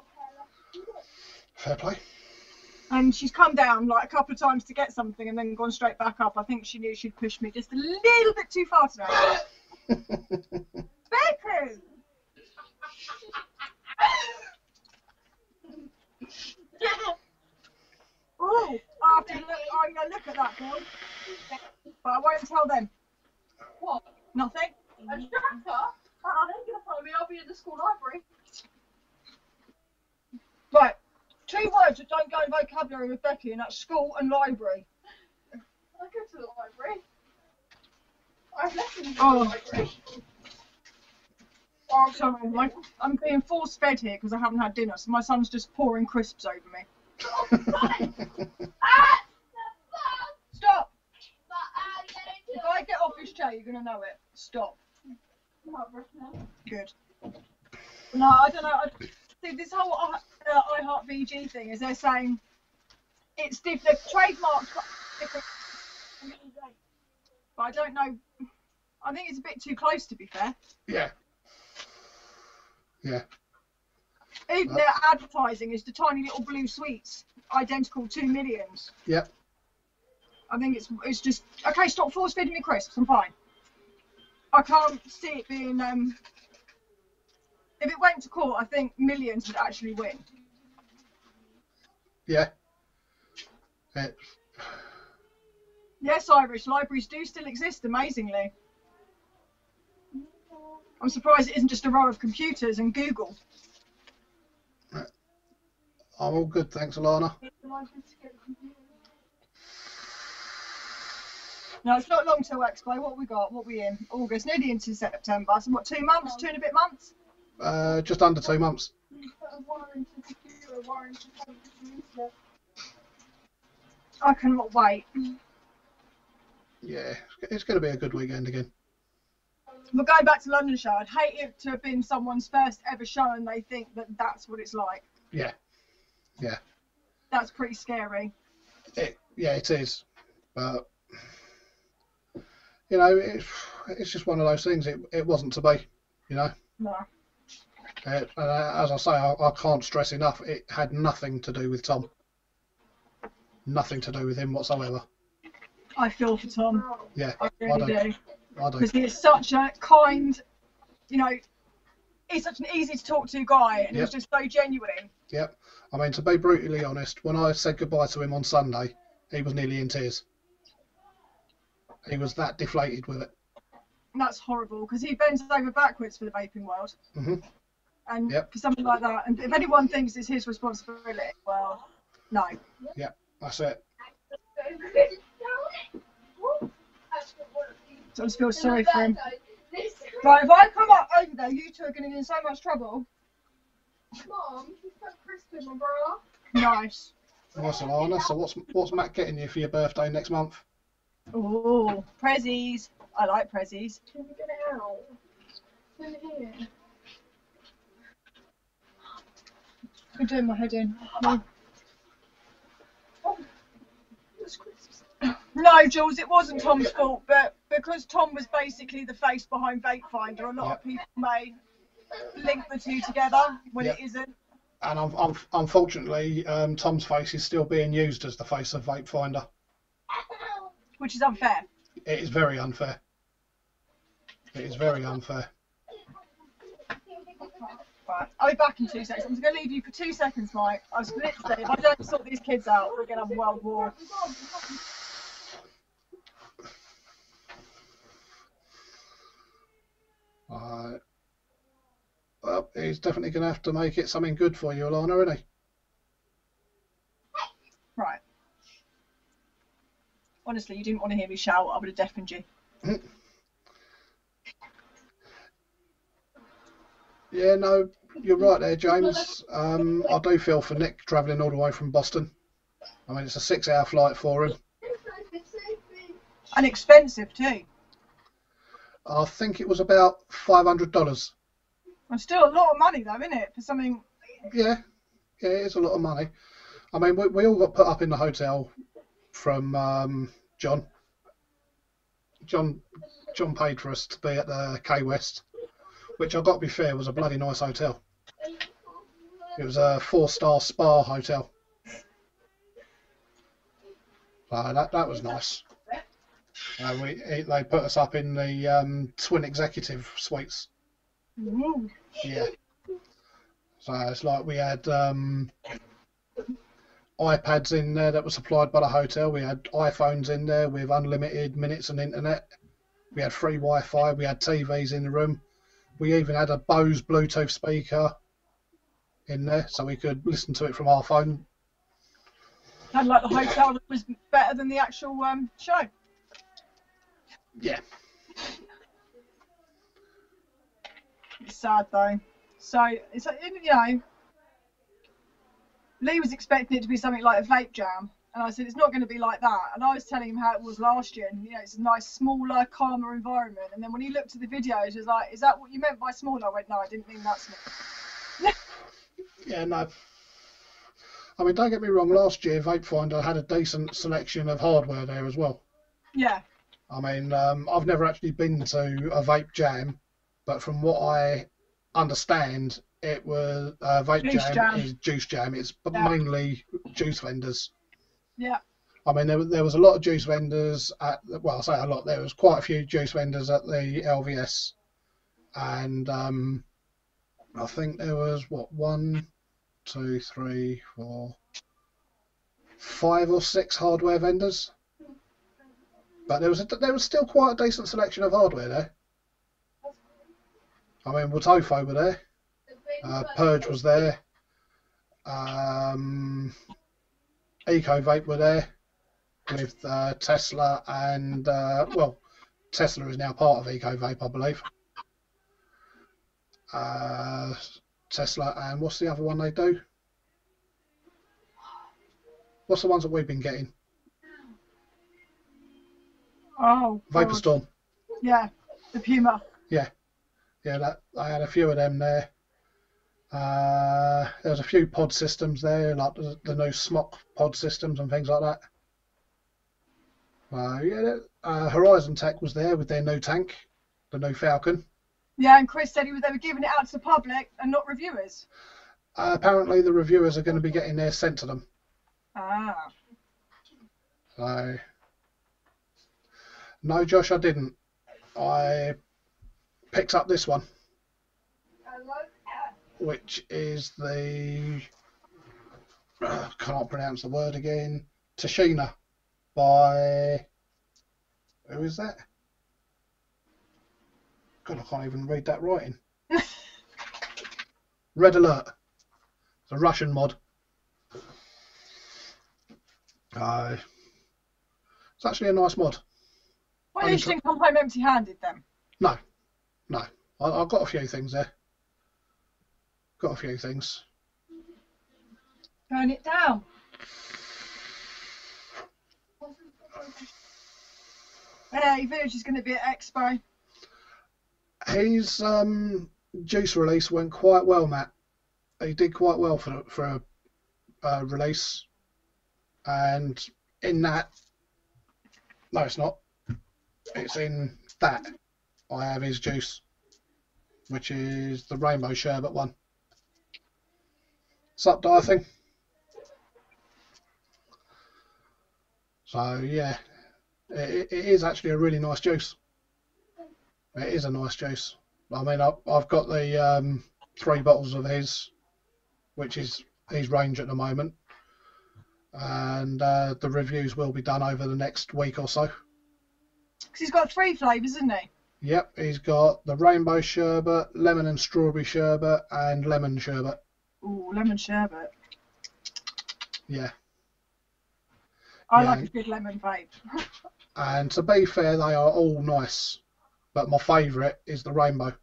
Fair play. And she's come down like a couple of times to get something and then gone straight back up. I think she knew she'd pushed me just a little bit too far today. Becky! Oh, I'm going to look at that boy. But I won't tell them. What? Nothing. A tracker? They're going to follow me. I'll be in the school library. Right. 2 words that don't go in vocabulary with Becky, and that's school and library. I go to the library. I've lessons in the Oh. library. Oh, sorry. I'm being force fed here because I haven't had dinner, so my son's just pouring crisps over me. Stop! If I get off this chair, you're going to know it. Stop. Good. No, I don't know. See, this whole iHeart VG thing is they're saying it's different, trademarks different. But I don't know. I think it's a bit too close, to be fair. Yeah. Yeah. Even their advertising is the tiny little blue sweets, identical to Millions. Yep. I think it's just okay. Stop force feeding me crisps. I'm fine. I can't see it being. If it went to court, I think Millions would actually win. Yeah. Yes, Irish libraries do still exist, amazingly. I'm surprised it isn't just a row of computers and Google. I'm all good, thanks, Alana. No, it's not long till Expo. What we got? What we in? August, nearly into September. So what? 2 months? 2 and a bit months? Just under 2 months. I cannot wait. Yeah, it's going to be a good weekend again. We're going back to London show. I'd hate it to have been someone's first ever show and they think that that's what it's like. Yeah, yeah. That's pretty scary. Yeah, it is. But, you know, it's just one of those things. It wasn't to be, you know. No. As I say, I can't stress enough, it had nothing to do with Tom. Nothing to do with him whatsoever. I feel for Tom. Yeah, I really do. I do. Because he is such a kind, you know, he's such an easy to talk to guy, and Yep. he's just so genuine. Yep. I mean, to be brutally honest, when I said goodbye to him on Sunday, he was nearly in tears. He was that deflated with it. And that's horrible, because he bends over backwards for the vaping world. hmm And Yep. for something like that, and if anyone thinks it's his responsibility, well, no. Yep, that's it. So I just feel sorry for him. Right, if I come up over there, you two are going to get in so much trouble. Mom, you put crisp in my bra. Nice. Nice, Alana. So what's Matt getting you for your birthday next month? Ooh, prezzies. I like prezzies. Can we get it out? It's in here. I'm doing my head in. No. There's crisps. No, Jules, it wasn't Tom's fault, but because Tom was basically the face behind Vape Finder, a lot of people may link the two together when it isn't. And unfortunately, Tom's face is still being used as the face of Vape Finder. Which is unfair. It is very unfair. It is very unfair. Right, I'll be back in 2 seconds. I'm just going to leave you for 2 seconds, Mike. I was literally, if I don't sort these kids out, we're going to have a world war. Well, he's definitely going to have to make it something good for you, Alana, isn't he? Right. Honestly, you didn't want to hear me shout. I would have deafened you. Yeah, no, you're right there, James. I do feel for Nick travelling all the way from Boston. I mean, it's a 6-hour flight for him. And expensive too. I think it was about $500. And still a lot of money though, isn't it? For something. Yeah, it is a lot of money. I mean, we all got put up in the hotel from John. John paid for us to be at the K West, which I've got to be fair was a bloody nice hotel. It was a 4-star spa hotel. So that was nice. They put us up in the twin executive suites. Ooh. Yeah. So it's like we had iPads in there that were supplied by the hotel. We had iPhones in there with unlimited minutes and internet. We had free Wi-Fi. We had TVs in the room. We even had a Bose Bluetooth speaker in there, so we could listen to it from our phone. Sounded like the hotel that was better than the actual show. Yeah. It's sad though. So it's you know, Lee was expecting it to be something like a vape jam, and I said it's not going to be like that. And I was telling him how it was last year, and you know, it's a nice, smaller, calmer environment. And then when he looked at the videos, he was like, "Is that what you meant by smaller?" I went, "No, I didn't mean that small." Yeah, no. I mean, don't get me wrong. Last year, Vape Finder had a decent selection of hardware there as well. Yeah. I mean, I've never actually been to a vape jam, but from what I understand, it was vape jam is juice jam. It's mainly juice vendors. Yeah. I mean, there was a lot of juice vendors at. Well, I say a lot. There was quite a few juice vendors at the LVS, and I think there was 1, 2, 3, 4, 5 or 6 hardware vendors. But there was still quite a decent selection of hardware there. I mean, Watofo were there, Purge was there, Eco Vape were there, with Tesla and, well, Tesla is now part of EcoVape, I believe. Tesla and what's the other one they do? What's the ones that we've been getting? Oh, God. Vaporstorm. Yeah, the Puma. Yeah, that I had a few of them there. There's a few pod systems there, like the new Smock pod systems and things like that. Horizon Tech was there with their new tank, the new Falcon. Yeah, and Chris said they were giving it out to the public and not reviewers. Apparently the reviewers are going to be getting theirs sent to them. Ah. So, no, Josh, I didn't. I picked up this one, which is the, can't pronounce the word again, Tashina by, who is that? God, I can't even read that writing. Red Alert. It's a Russian mod. It's actually a nice mod. Well, at least you didn't come home empty-handed then. No. I've got a few things there. Got a few things. Turn it down. Hey, Village is going to be at Expo. His juice release went quite well, Matt. He did quite well for a release. And in that, no, it's not. It's in that I have his juice, which is the Rainbow Sherbet one. Sup, Dorothy? So yeah, it is actually a really nice juice. It is a nice juice. I mean, I've got the 3 bottles of his, which is his range at the moment, and the reviews will be done over the next week or so. Because he's got 3 flavours, isn't he? Yep, he's got the Rainbow Sherbet, Lemon and Strawberry Sherbet, and Lemon Sherbet. Ooh, lemon sherbet. Yeah. I like a good lemon vape. And to be fair, they are all nice, but my favourite is the Rainbow.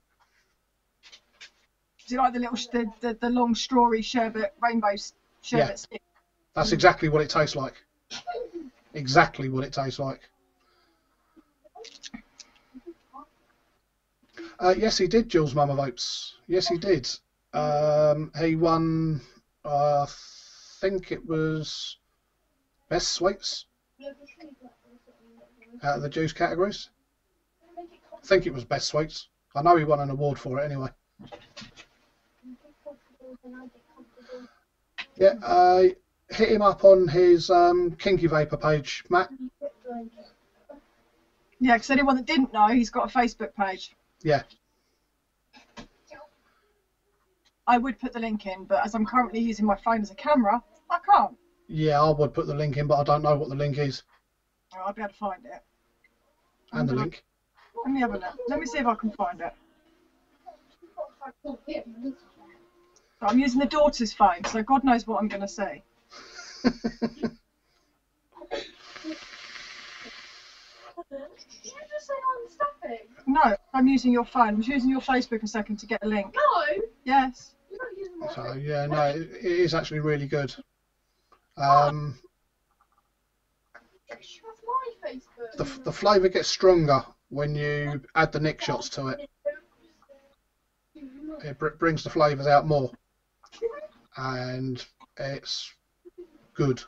Is it like the little, the long strawberry sherbet, rainbow sherbet stick? That's exactly what it tastes like. Exactly what it tastes like. Yes, he did, Jules Mama Vapes. Yes, he did. He won, I think it was Best Sweets out of the juice categories. I think it was Best Sweets. I know he won an award for it anyway. Yeah, hit him up on his Kinky Vapor page, Matt. Yeah, because anyone that didn't know, he's got a Facebook page. Yeah. I would put the link in, but as I'm currently using my phone as a camera, I can't. Yeah, I would put the link in, but I don't know what the link is. Oh, I'll be able to find it. And the link. Let me have a look. Let me see if I can find it. I'm using the daughter's phone, so God knows what I'm going to say. Did you just say I'm stuffing? No, I'm using your phone. I was using your Facebook a second to get a link. No. Yes. You're not using my So phone. yeah, no, it is actually really good. That's my Facebook. The flavour gets stronger when you add the nick shots to it. It brings the flavours out more, and it's good.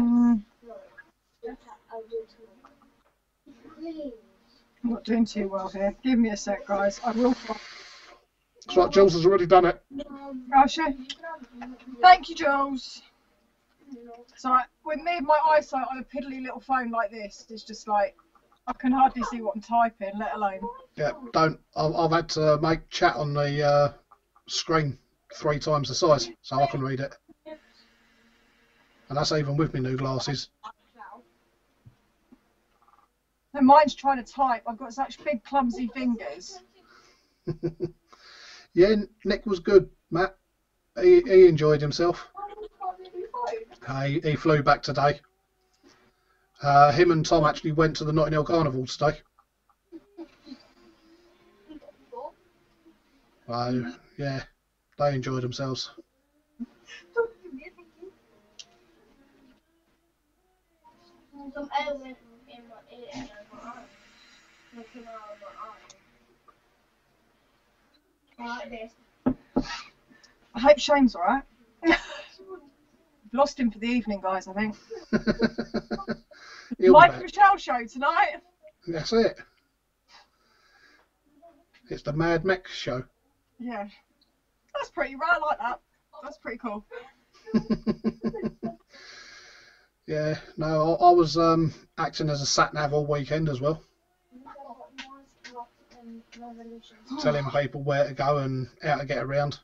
I'm not doing too well here. Give me a sec, guys. I will find. It's like Jules has already done it. Oh, sure. Thank you, Jules. So with me and my eyesight on a piddly little phone like this, it's just like I can hardly see what I'm typing, let alone. Yeah, don't. I've had to make chat on the screen 3 times the size so I can read it, and that's even with my new glasses. And mine's trying to type. I've got such big, clumsy fingers. Yeah, Nick was good, Matt. He enjoyed himself. He flew back today. Him and Tom actually went to the Notting Hill Carnival today. Yeah, they enjoyed themselves. Some air went in my ear and my eye. Looking out of my eye. Like this. I hope Shane's alright. Lost him for the evening, guys, I think. Mike and Michelle show tonight. That's it. It's the Mad Mech Show. Yeah. That's pretty rare, I like that. That's pretty cool. Yeah, no, I was acting as a sat-nav all weekend as well. Telling people where to go and how to get around.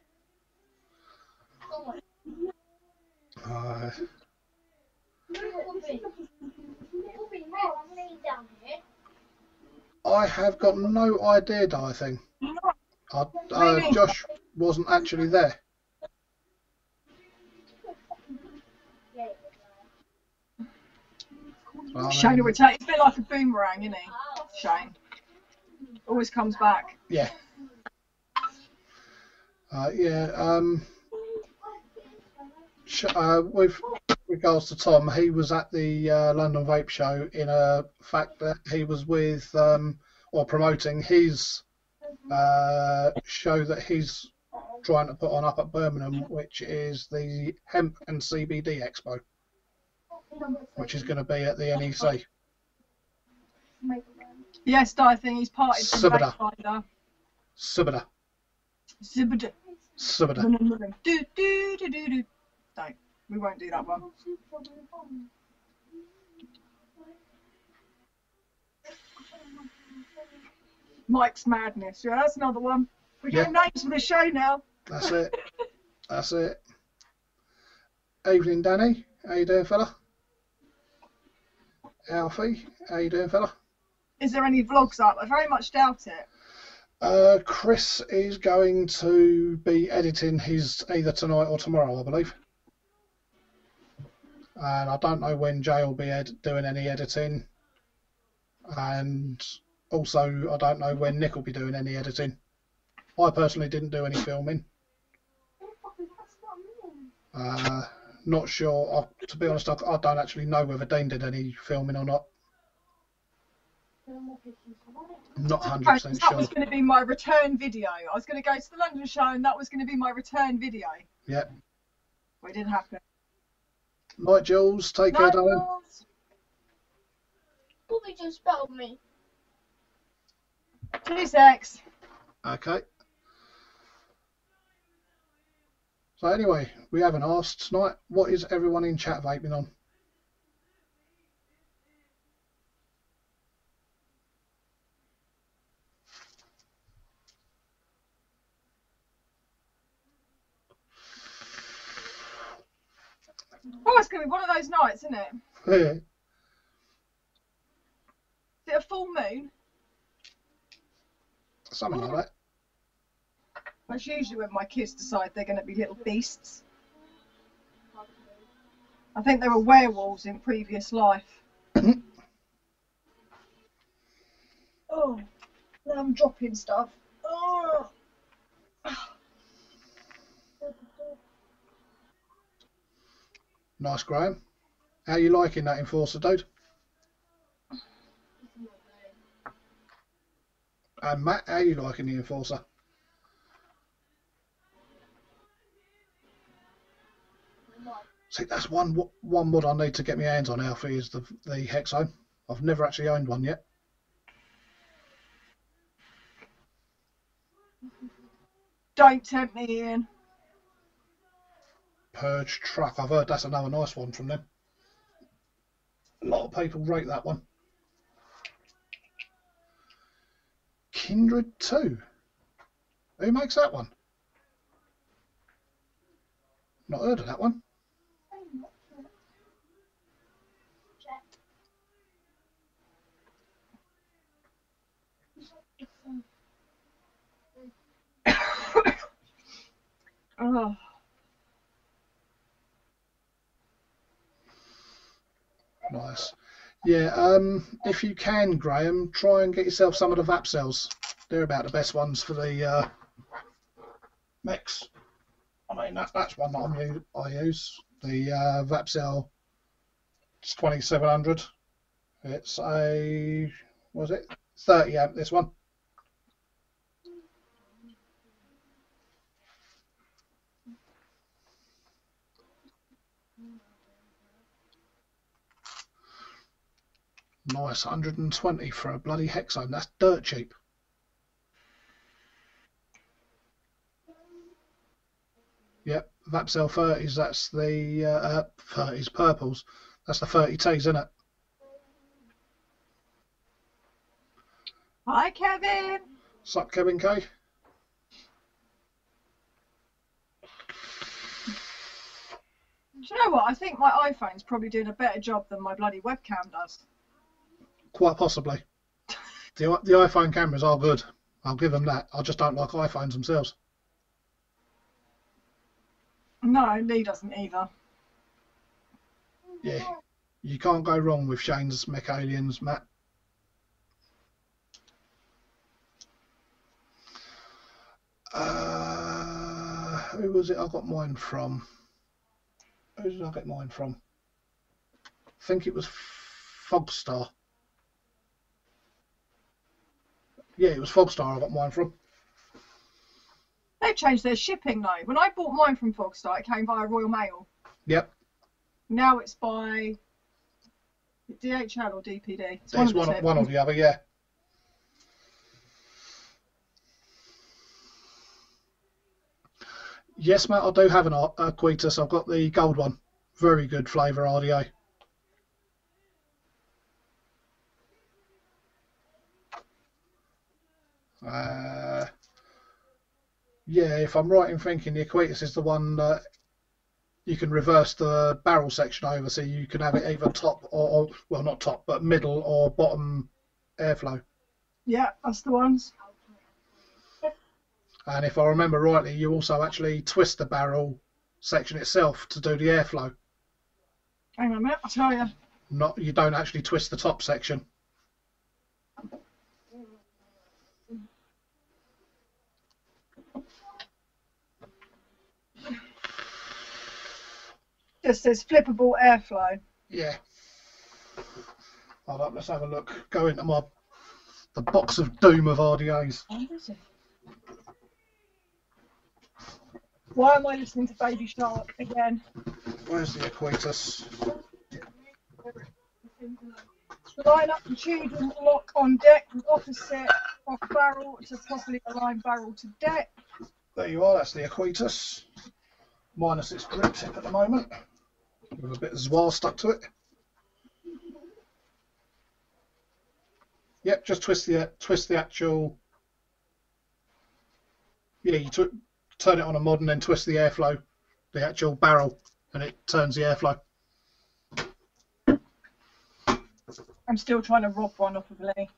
I have got no idea, Diething. Josh wasn't actually there. Shane will return. It's a bit like a boomerang, isn't he? Shane. Always comes back. Yeah. With regards to Tom, he was at the London Vape Show in a fact that he was with or promoting his show that he's trying to put on up at Birmingham, which is the Hemp and CBD Expo, which is going to be at the NEC. Yes, I think he's parted from Vape Subida. No, we won't do that one. Mike's Madness. Yeah, that's another one. We're getting names for the show now. That's it. That's it. Evening, Danny. How you doing, fella? Alfie, how you doing, fella? Is there any vlogs up? I very much doubt it. Chris is going to be editing his either tonight or tomorrow, I believe. And I don't know when Jay will be doing any editing. And also, I don't know when Nick will be doing any editing. I personally didn't do any filming. Not sure. To be honest, I don't actually know whether Dean did any filming or not. I'm not 100% sure. That was going to be my return video. I was going to go to the London show and that was going to be my return video. Yep. But it didn't happen. Night, Jules. Take care, darling. Bobby just spelled me. 2 secs. Okay. So anyway, we haven't asked tonight, what is everyone in chat vaping on? Oh, it's going to be one of those nights, isn't it? Yeah. Is it a full moon? Something like that. That's usually when my kids decide they're going to be little beasts. I think they were werewolves in previous life. Oh, now I'm dropping stuff. Oh. Nice, Graham. How are you liking that Enforcer, dude? And Matt, how are you liking the Enforcer? See, that's one mod I need to get my hands on, Alfie, is the Hexo. I've never actually owned one yet. Don't tempt me, Ian. Purge Truck. I've heard that's another nice one from them. A lot of people rate that one. Kindred 2. Who makes that one? Not heard of that one. Oh. Nice. Yeah, if you can, Graham, try and get yourself some of the VAP cells. They're about the best ones for the mechs. I mean, that's one that I use. The VAP cell, it's 2700. It's a, what was it? 30 amp, this one. Nice, 120 for a bloody hexome. That's dirt cheap. Yep, Vapcell 30s, that's the 30s purples. That's the 30Ts, isn't it? Hi, Kevin. Sup, Kevin K? Do you know what? I think my iPhone's probably doing a better job than my bloody webcam does. Quite possibly. The iPhone cameras are good. I'll give them that. I just don't like iPhones themselves. No, Lee doesn't either. Yeah, you can't go wrong with Shane's Mech Aliens, Matt. Who was it I got mine from? Who did I get mine from? I think it was Fogstar. Yeah, it was Fogstar I got mine from. They've changed their shipping though. When I bought mine from Fogstar, it came via Royal Mail. Yep. Now it's by DHL or DPD. It's There's one one or the other, yeah. Yes, Matt, I do have a Quietus. I've got the gold one. Very good flavour RDA. Yeah, if I'm right in thinking, the Quietus is the one that you can reverse the barrel section over, so you can have it either top or well, not top, but middle or bottom airflow. Yeah, that's the ones. And if I remember rightly, you also actually twist the barrel section itself to do the airflow. Hang on a minute, I'll tell you. Not, you don't actually twist the top section. Just says flippable airflow. Yeah. Hold up, let's have a look. Go into the box of doom of RDAs. Why am I listening to Baby Shark again? Where's the Quietus? Line up the tube lock on deck with opposite off barrel to properly align barrel to deck. There you are, that's the Quietus. Minus its grip tip at the moment, with a bit of Zwar stuck to it. Yep, just twist the actual. Yeah, you turn it on a mod and then twist the airflow, the actual barrel, and it turns the airflow. I'm still trying to rob one off of Lee.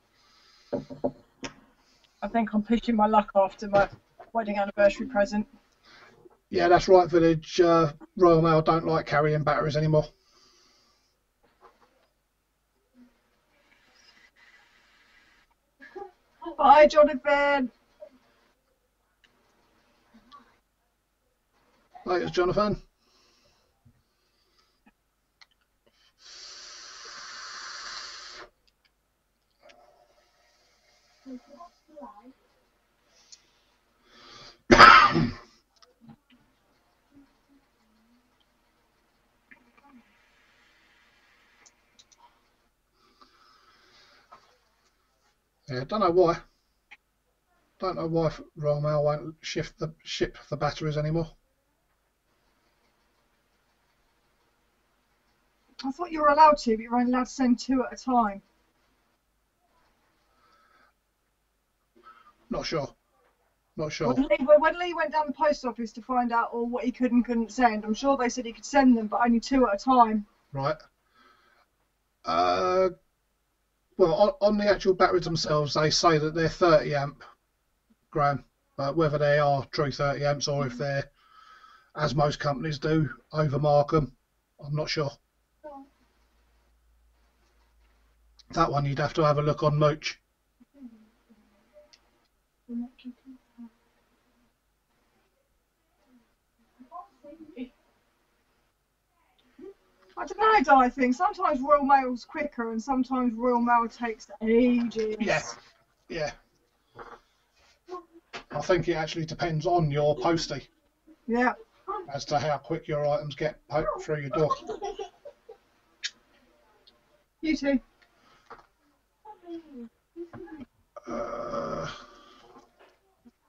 I think I'm pushing my luck after my wedding anniversary present. Yeah, that's right, Village. Royal Mail don't like carrying batteries anymore. Bye, Jonathan. Later, Jonathan. Yeah, don't know why. Don't know why Royal Mail won't ship the batteries anymore. I thought you were allowed to, but you're only allowed to send 2 at a time. Not sure. Not sure. When Lee went down the post office to find out all what he could and couldn't send, I'm sure they said he could send them, but only 2 at a time. Right. Well, on the actual batteries themselves, they say that they're 30 amp, Graham. Whether they are true 30 amps or if they're, as most companies do, overmark them, I'm not sure. That one you'd have to have a look on Mooch. I don't know, do I think sometimes Royal Mail's quicker and sometimes Royal Mail takes ages. Yeah, yeah. I think it actually depends on your postie Yeah. as to how quick your items get through your door. You too.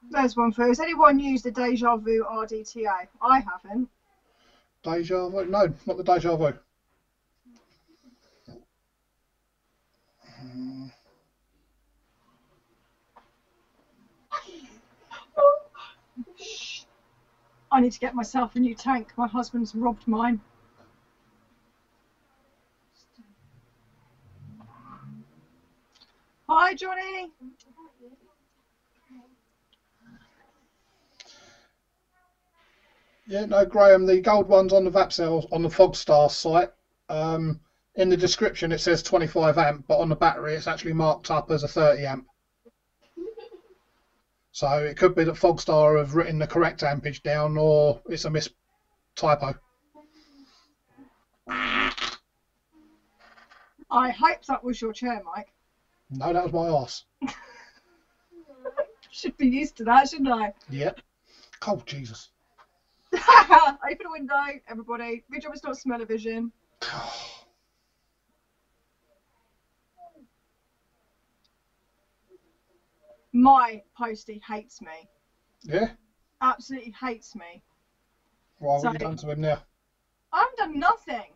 There's one for you. Has anyone used the Deja Vu RDTA? I haven't. Deja Vu? No, not the Deja Vu. I need to get myself a new tank. My husband's robbed mine. Hi, Johnny. Yeah, no, Graham, the gold ones on the Vape cells on the Fogstar site, in the description it says 25 amp, but on the battery it's actually marked up as a 30 amp. So it could be that Fogstar have written the correct ampage down, or it's a typo. I hope that was your chair, Mike. No, that was my arse. Should be used to that, shouldn't I? Yep. Oh, Jesus. Open a window, everybody. Good job it's not smell-o-vision. My postie hates me. Yeah? Absolutely hates me. What have you done to him now? I haven't done nothing.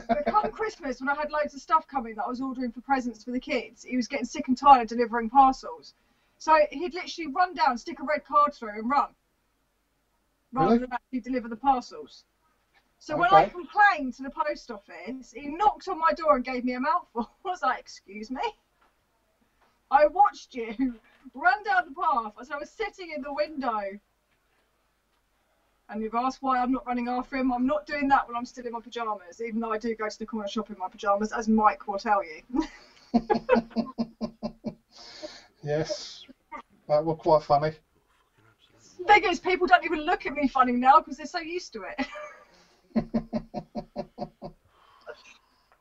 But come Christmas, when I had loads of stuff coming that I was ordering for presents for the kids, he was getting sick and tired of delivering parcels. So he'd literally run down, stick a red card through and run. Rather than actually deliver the parcels. So when I complained to the post office, he knocked on my door and gave me a mouthful. I was like, excuse me? I watched you run down the path as I was sitting in the window. And you've asked why I'm not running after him. I'm not doing that when I'm still in my pyjamas, even though I do go to the corner shop in my pyjamas, as Mike will tell you. Yes, that was quite funny. Thing is, people don't even look at me funny now because they're so used to it.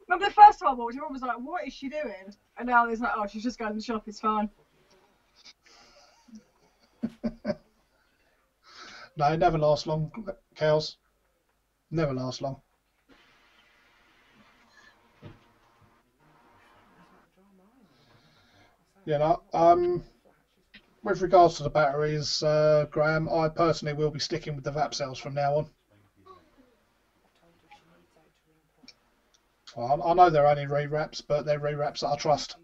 Remember the first time I walked, everyone was like, what is she doing? And now there's like, oh, she's just going to the shop, it's fine. No, it never lasts long, cows. Never lasts long. You know, with regards to the batteries, Graham, I personally will be sticking with the Vape cells from now on. Well, I know they're only rewraps, but they're rewraps that I trust.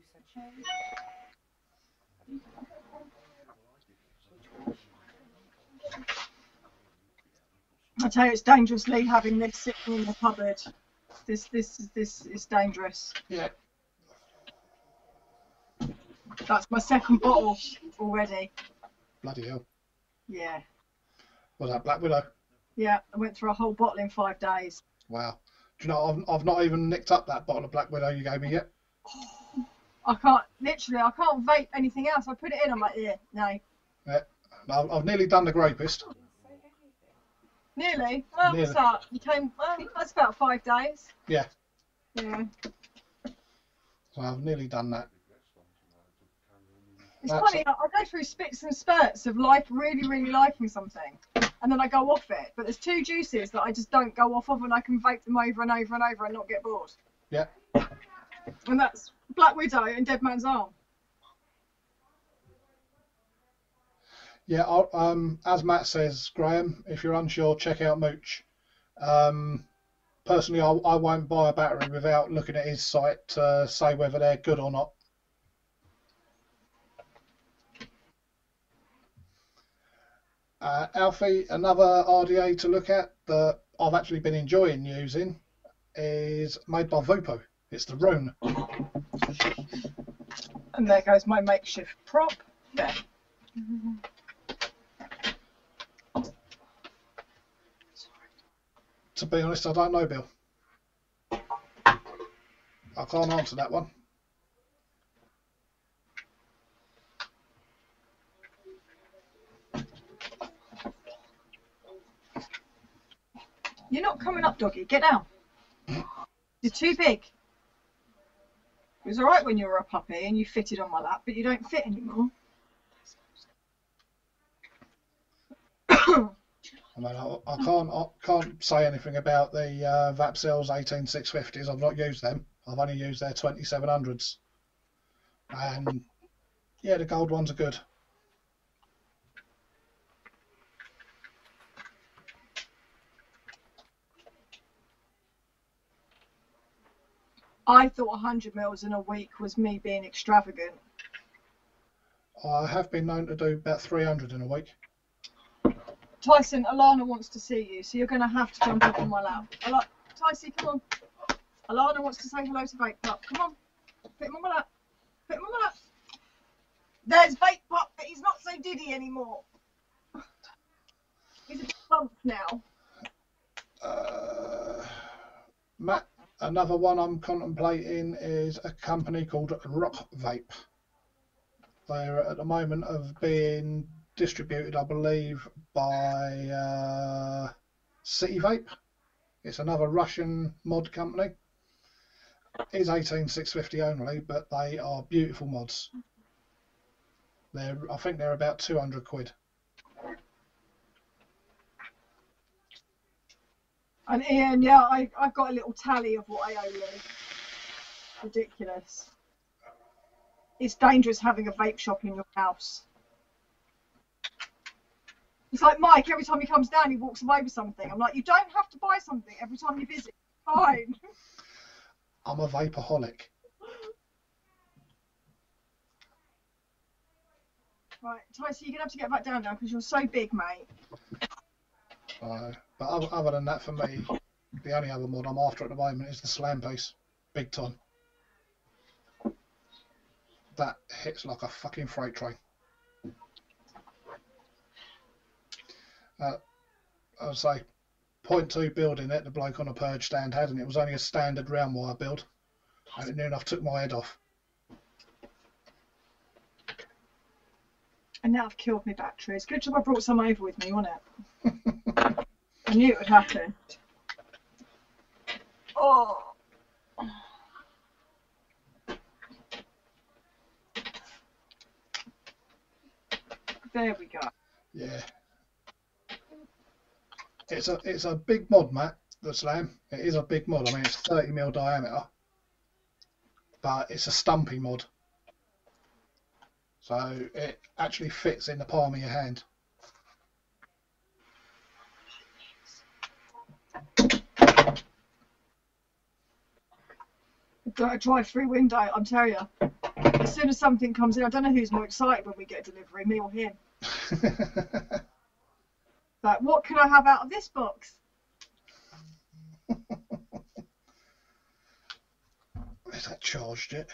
I tell you, it's dangerous, Lee, having this sitting in the cupboard. This is dangerous. Yeah. That's my second bottle already. Bloody hell. Yeah. Was that Black Widow? Yeah, I went through a whole bottle in 5 days. Wow. Do you know, I've not even nicked up that bottle of Black Widow you gave me yet. I can't vape anything else. I put it in, I'm like, yeah, no. Yeah. I've nearly done the Grapist. Nearly? Well, Nearly. what's that? You came, well, that's about 5 days. Yeah. Yeah. So I've nearly done that. It's funny, I go through spits and spurts of really, really liking something, and then I go off it. But there's 2 juices that I just don't go off of, and I can vape them over and over and over and not get bored. Yeah. And that's Black Widow and Dead Man's Arm. Yeah, as Matt says, Graham, if you're unsure, check out Mooch. Personally, I won't buy a battery without looking at his site to say whether they're good or not. Alfie, another RDA to look at that I've actually been enjoying using is made by Vupo. It's the Rune. And there goes my makeshift prop. There. To be honest, I don't know, Bill. I can't answer that one. You're not coming up, doggy. Get down. You're too big. It was alright when you were a puppy and you fitted on my lap, but you don't fit anymore. I mean, I can't say anything about the Vapsel's 18650s. I've not used them. I've only used their 2700s. And yeah, the gold ones are good. I thought 100 mils in a week was me being extravagant. I have been known to do about 300 in a week. Tyson, Alana wants to see you, so you're going to have to jump up on my lap. Tyson, come on. Alana wants to say hello to Vape Pup. Come on. Put him on my lap. Put him on my lap. There's Vape Pup, but he's not so diddy anymore. He's a bit bump now. Matt, another one I'm contemplating is a company called Rock Vape. They're at the moment of being distributed, I believe, by City Vape. It's another Russian mod company. It's 18650 only, but they are beautiful mods. I think they're about 200 quid. And Ian, yeah, I've got a little tally of what I owe you. Ridiculous. It's dangerous having a vape shop in your house. It's like Mike, every time he comes down, he walks away with something. I'm like, you don't have to buy something every time you visit. Fine. I'm a vapeaholic. Right, Tyson, you're going to have to get back down now because you're so big, mate. But other than that, for me, the only other mod I'm after at the moment is the slam piece. Big time. That hits like a fucking freight train. I'd say 0.2 building it, the bloke on a purge stand had, and it was only a standard round wire build. And it near enough took my head off. And now I've killed my batteries. Good job I brought some over with me, wasn't it? I knew it would happen. Oh. There we go. Yeah. It's a big mod, Matt, the slam. It is a big mod. I mean, it's 30mm diameter. But it's a stumpy mod. So it actually fits in the palm of your hand. A drive-through window, I'm telling you. As soon as something comes in, I don't know who's more excited when we get a delivery, me or him. Like, what can I have out of this box? Is that charged yet?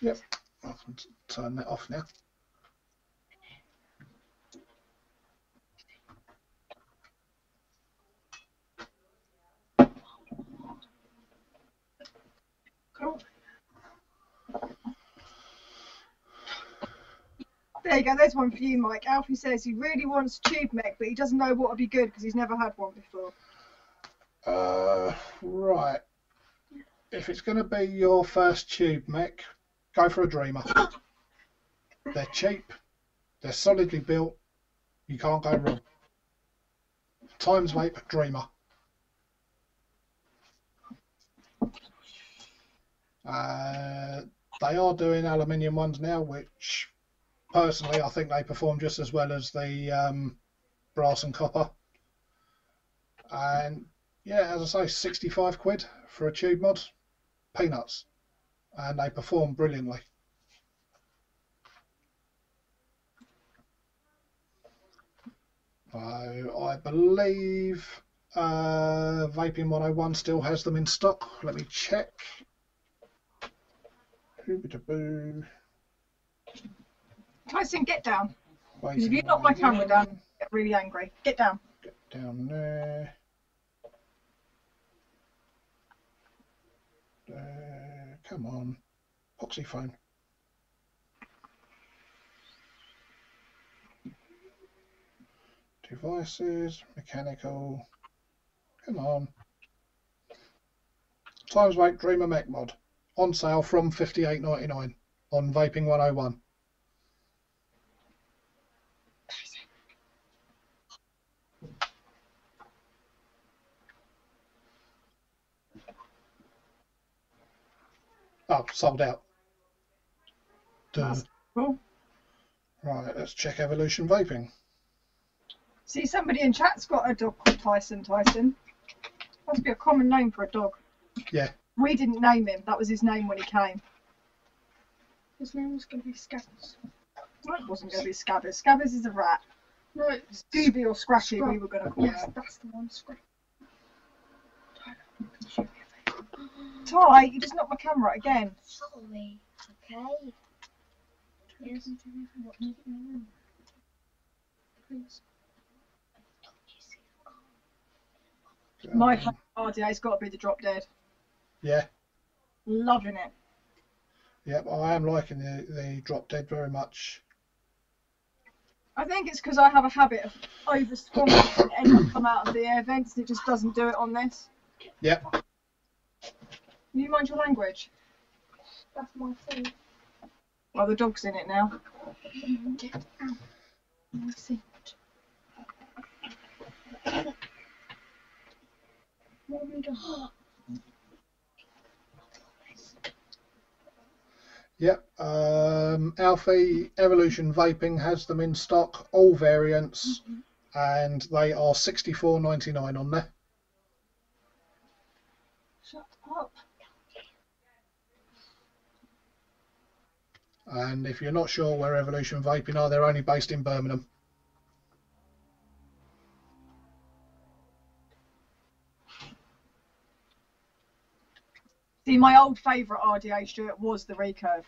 Yep. I can turn that off now. Cool. There you go, there's one for you, Mike. Alfie says he really wants tube mech, but he doesn't know what would be good because he's never had one before. Right. If it's going to be your first tube mech, go for a Dreamer. They're cheap, they're solidly built, you can't go wrong. Times Vape Dreamer. They are doing aluminium ones now, which personally I think they perform just as well as the brass and copper. And yeah, as I say, 65 quid for a tube mod, peanuts, and they perform brilliantly. I believe Vaping 101 still has them in stock. Let me check. Tyson, get down. Because if Vaping you knock my camera 101. down, I get really angry. Get down. Get down there. Come on. Poxy phone. Devices, mechanical. Come on. Times Weight Dreamer Mech mod. On sale from $58.99 on Vaping 101. Oh, sold out. Duh. That's cool. Right, let's check Evolution Vaping. See, somebody in chat's got a dog called Tyson. Tyson. Must be a common name for a dog. Yeah. We didn't name him. That was his name when he came. His name was going to be Scabbers. No, it wasn't going to be Scabbers. Scabbers is a rat. No, it's Scooby or Scratchy, Scrub. we were going to call Yes, him. that's the one. Scrub. Ty, you just knocked my camera again. Sorry. Okay. Yes. Please. My RDA's got to be the Drop Dead. Yeah. Loving it. Yep, I am liking the Drop Dead very much. I think it's because I have a habit of over-squashing and end up come out of the air vents and it just doesn't do it on this. Yep. You mind your language? That's my thing. Well, the dog's in it now. Get out. My seat. What have we done? Yep. Alfie Evolution Vaping has them in stock, all variants, and they are $64.99 on there. Shut up. And if you're not sure where Evolution Vaping are, they're only based in Birmingham. See, my old favourite RDA, Stuart, was the recurve.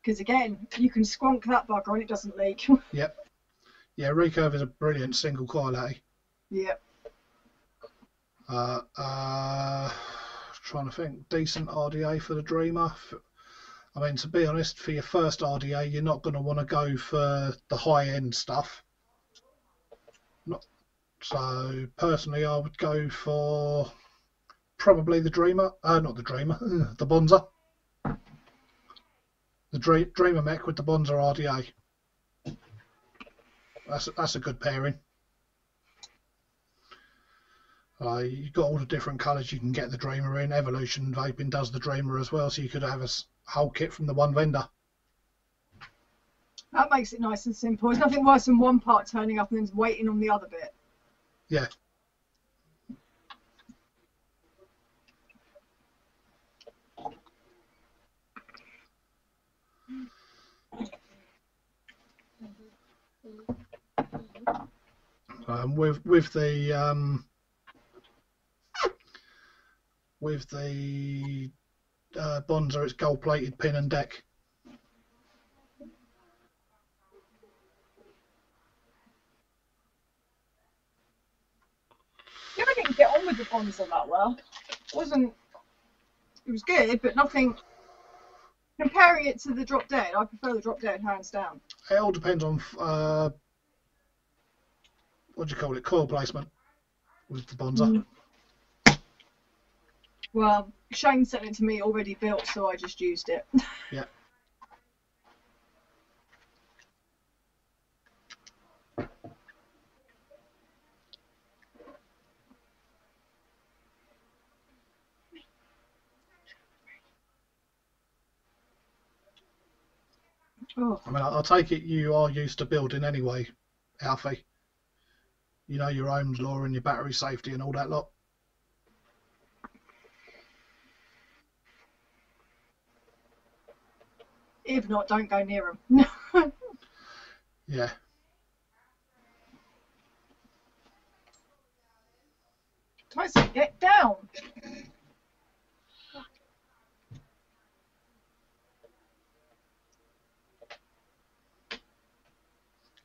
Because again, you can squonk that bugger and it doesn't leak. Yep. Yeah, Recurve is a brilliant single quality. Yep. Trying to think, decent RDA for the Dreamer. I mean, to be honest, for your first RDA, you're not going to want to go for the high-end stuff. So, personally, I would go for probably the Dreamer. Not the Dreamer, the Bonza. The Dreamer mech with the Bonza RDA. That's a good pairing. You've got all the different colours you can get the Dreamer in. Evolution Vaping does the Dreamer as well, so you could have a whole kit from the one vendor. That makes it nice and simple. There's nothing worse than one part turning up and then waiting on the other bit. Yeah. With the Bonza, it's gold-plated pin and deck. Yeah, I didn't get on with the Bonza that well. It was good, but nothing. Comparing it to the Drop Dead, I prefer the Drop Dead hands down. It all depends on what do you call it, coil placement with the Bonza. Well, Shane sent it to me already built, so I just used it. Yeah. Oh. I mean, I'll take it you are used to building anyway, Alfie. You know your Ohm's law and your battery safety and all that lot. If not, don't go near them. Yeah. Tyson, get down.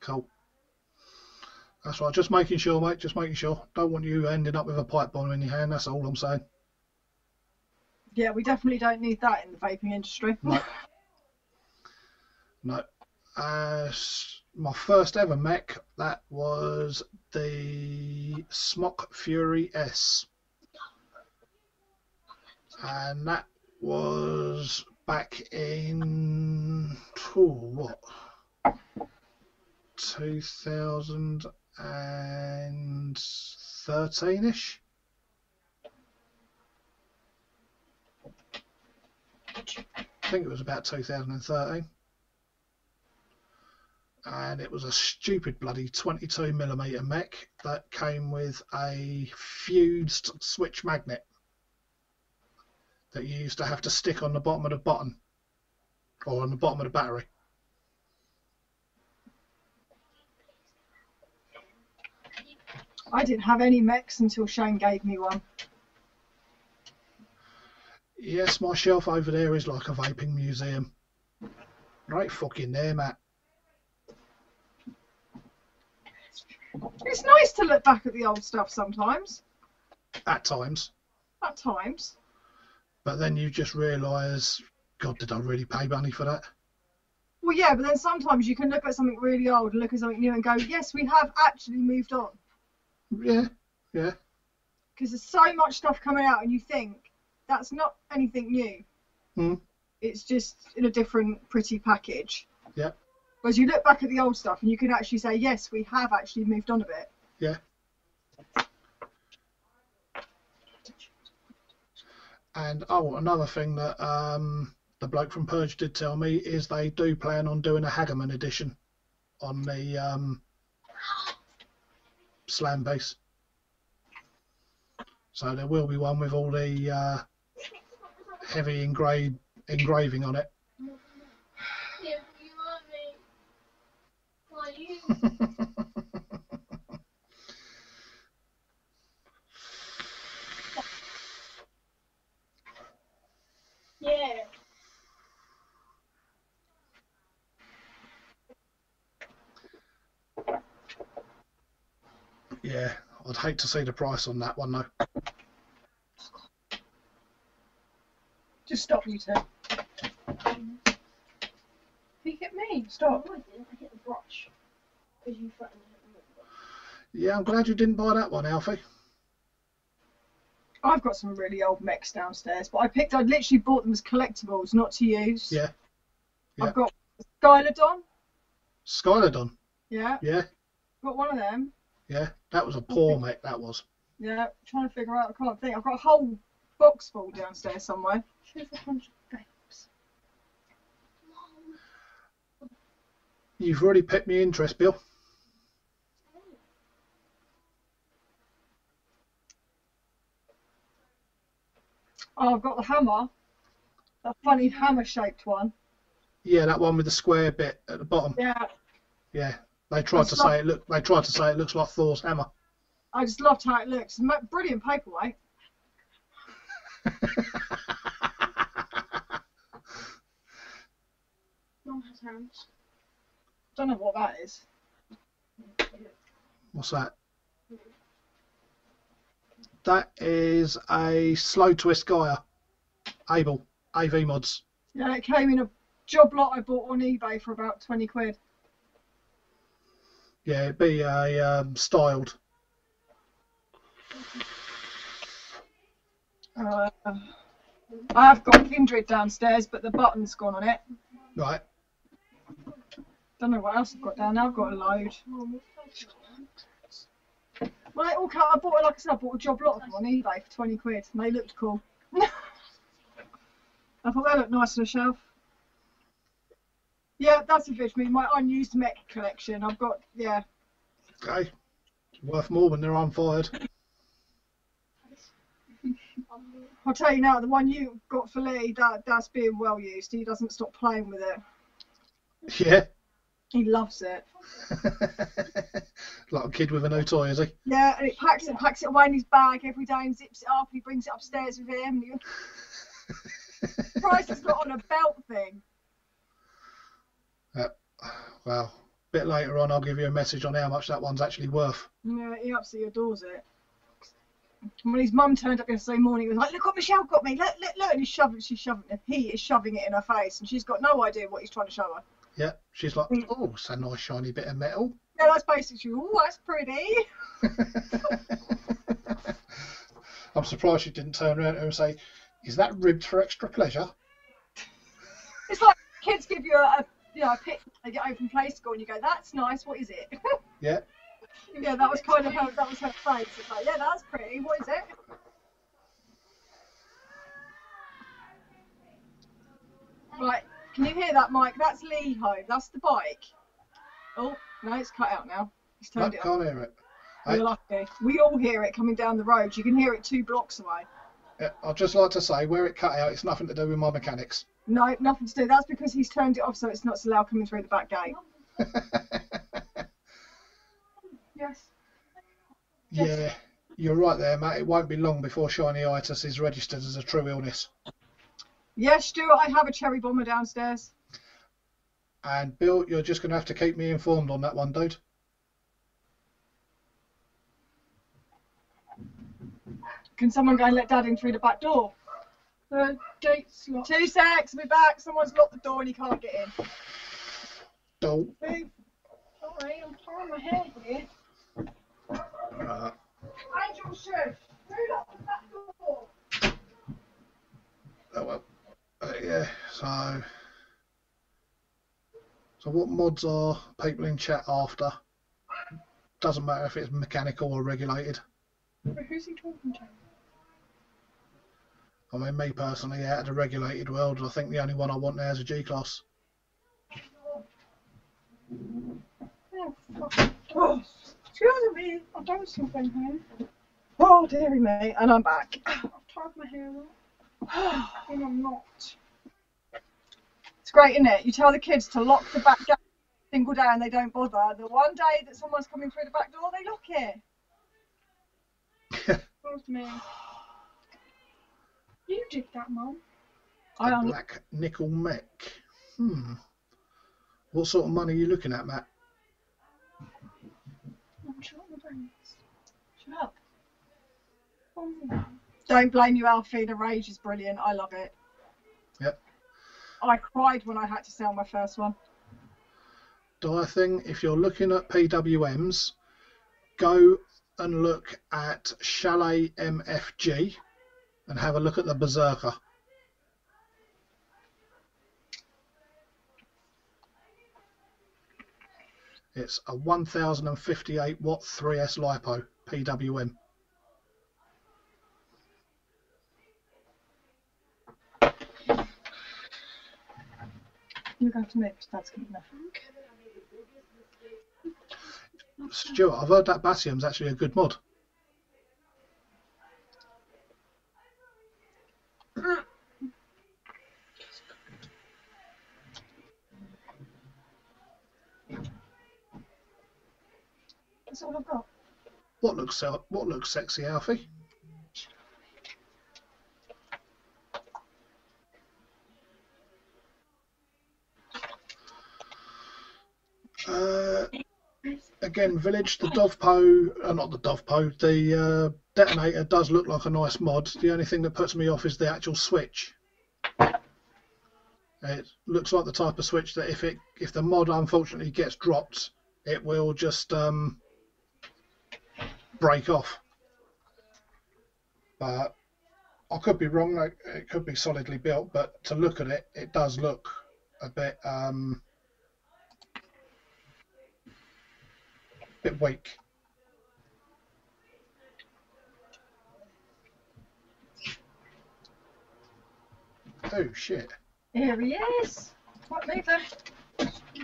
Cool. That's right. Just making sure, mate. Just making sure. Don't want you ending up with a pipe bomb in your hand. That's all I'm saying. Yeah, we definitely don't need that in the vaping industry. No. No. My first ever mech, that was the Smock Fury S. And that was back in, what? 2013-ish. I think it was about 2013. And it was a stupid bloody 22mm mech that came with a fused switch magnet that you used to have to stick on the bottom of the button or on the bottom of the battery. I didn't have any mechs until Shane gave me one. Yes, my shelf over there is like a vaping museum. Right fucking there, Matt. It's nice to look back at the old stuff sometimes. At times. At times. But then you just realise, God, did I really pay money for that? Well, yeah, but then sometimes you can look at something really old and look at something new and go, yes, we have actually moved on. Yeah, yeah. Because there's so much stuff coming out and you think, that's not anything new. Hmm. It's just in a different pretty package. Yeah. Whereas you look back at the old stuff and you can actually say, yes, we have actually moved on a bit. Yeah. And another thing that the bloke from Purge did tell me is they do plan on doing a Hagerman edition on the Slam base. So there will be one with all the heavy engraving on it. Yeah, you want me? Well, you. Yeah. Yeah, I'd hate to see the price on that one though. Just stop, you two. You hit me. Stop. No, I didn't. I hit the brush. Because you threatened to hit me with the brush. Yeah, I'm glad you didn't buy that one, Alfie. I've got some really old mechs downstairs, but I literally bought them as collectibles, not to use. Yeah. Yeah. I've got Skylodon. Skylodon. Yeah. Yeah, Got one of them. yeah. That was a poor mech, that was. Yeah. Trying to figure out, I can't think. I've got a whole box full downstairs somewhere. Here's 100 babes. You've really piqued me interest, Bill. Oh, I've got the hammer. That funny hammer-shaped one. Yeah, that one with the square bit at the bottom. Yeah. Yeah. They tried to say it looks like Thor's hammer. I just loved how it looks. Brilliant paperweight. Mum has hands. Don't know what that is. What's that? That is a slow twist Gaia. Able. AV mods. Yeah, it came in a job lot I bought on eBay for about 20 quid. Yeah, it'd be a styled. I've got Kindred downstairs, but the button's gone on it. Right. Don't know what else I've got down there. I've got a load. Well, they all come, I bought, like I said, I bought a job lot of them on eBay for 20 quid, and they looked cool. I thought they looked nice on a shelf. Yeah, that's a bit me. My unused mech collection. I've got, yeah. Okay. Worth more when they're unfired. I'll tell you now, the one you got for Lee, that's being well used. He doesn't stop playing with it. Yeah. He loves it. Like a kid with a new toy, is he? Yeah, and it packs it away in his bag every day and zips it up. He brings it upstairs with him. Price it's got on a belt thing. Well, a bit later on, I'll give you a message on how much that one's actually worth. Yeah, he absolutely adores it. When his mum turned up yesterday morning, he was like, "Look what Michelle got me! Look, look, look!" And he is shoving it in her face, and she's got no idea what he's trying to show her. Yeah, she's like, oh, it's a nice shiny bit of metal. Yeah, that's basically, oh, that's pretty. I'm surprised she didn't turn around to her and say, "Is that ribbed for extra pleasure?" It's like kids give you a pic, they get home from play school, and you go, "That's nice. What is it?" Yeah. Yeah, that was kind of her face. It's like, "Yeah, that's pretty. What is it?" Right, can you hear that, Mike? That's Lee home. That's the bike. Oh no, it's cut out now. He's turned it off. Can't hear it. You're lucky. We all hear it coming down the road. You can hear it 2 blocks away. Yeah, I'd just like to say, where it cut out, it's nothing to do with my mechanics. No, nothing to do. That's because he's turned it off so it's not so loud coming through the back gate. Yes. Yeah, you're right there, Matt. It won't be long before shiny-itis is registered as a true illness. Yes, Stuart, I have a cherry bomber downstairs. And Bill, you're just going to have to keep me informed on that one, dude. Can someone go and let Dad in through the back door? The gate's locked. 2 secs, we'll be back. Someone's locked the door and he can't get in. Don't. Move. Sorry, I'm tying my hair here. Angel, shush. Who locked the back door? Oh well. Yeah, so what mods are people in chat after? Doesn't matter if it's mechanical or regulated. But who's he talking to? I mean, me personally, out of the regulated world, I think the only one I want now is a G-Class. Oh, fuck. Oh, excuse me. I don't see them here. Oh, dearie me. And I'm back. I've tied my hair up. And I'm not. It's great, isn't it? You tell the kids to lock the back gate single day and they don't bother. The one day that someone's coming through the back door, they lock it. That was me. You did that, Mum. A black nickel mech. What sort of money are you looking at, Matt? I'm shut my brains. Shut up. Oh, Don't blame you, Alfie. The rage is brilliant. I love it. Yep. I cried when I had to sell my first one. I think if you're looking at PWMs, go and look at Chalet MFG and have a look at the Berserker. It's a 1058 watt 3S LiPo PWM. You go to mix. That's good enough. Stuart, I've heard that Basium's actually a good mod. That's all I've got. What looks sexy, Alfie? Again, Village, the Dovpo, not the Dovpo, the detonator does look like a nice mod. The only thing that puts me off is the actual switch. It looks like the type of switch that if the mod unfortunately gets dropped, it will just break off. But I could be wrong. It could be solidly built, but to look at it, it does look a bit weak. Oh shit! Here he is. What, move them?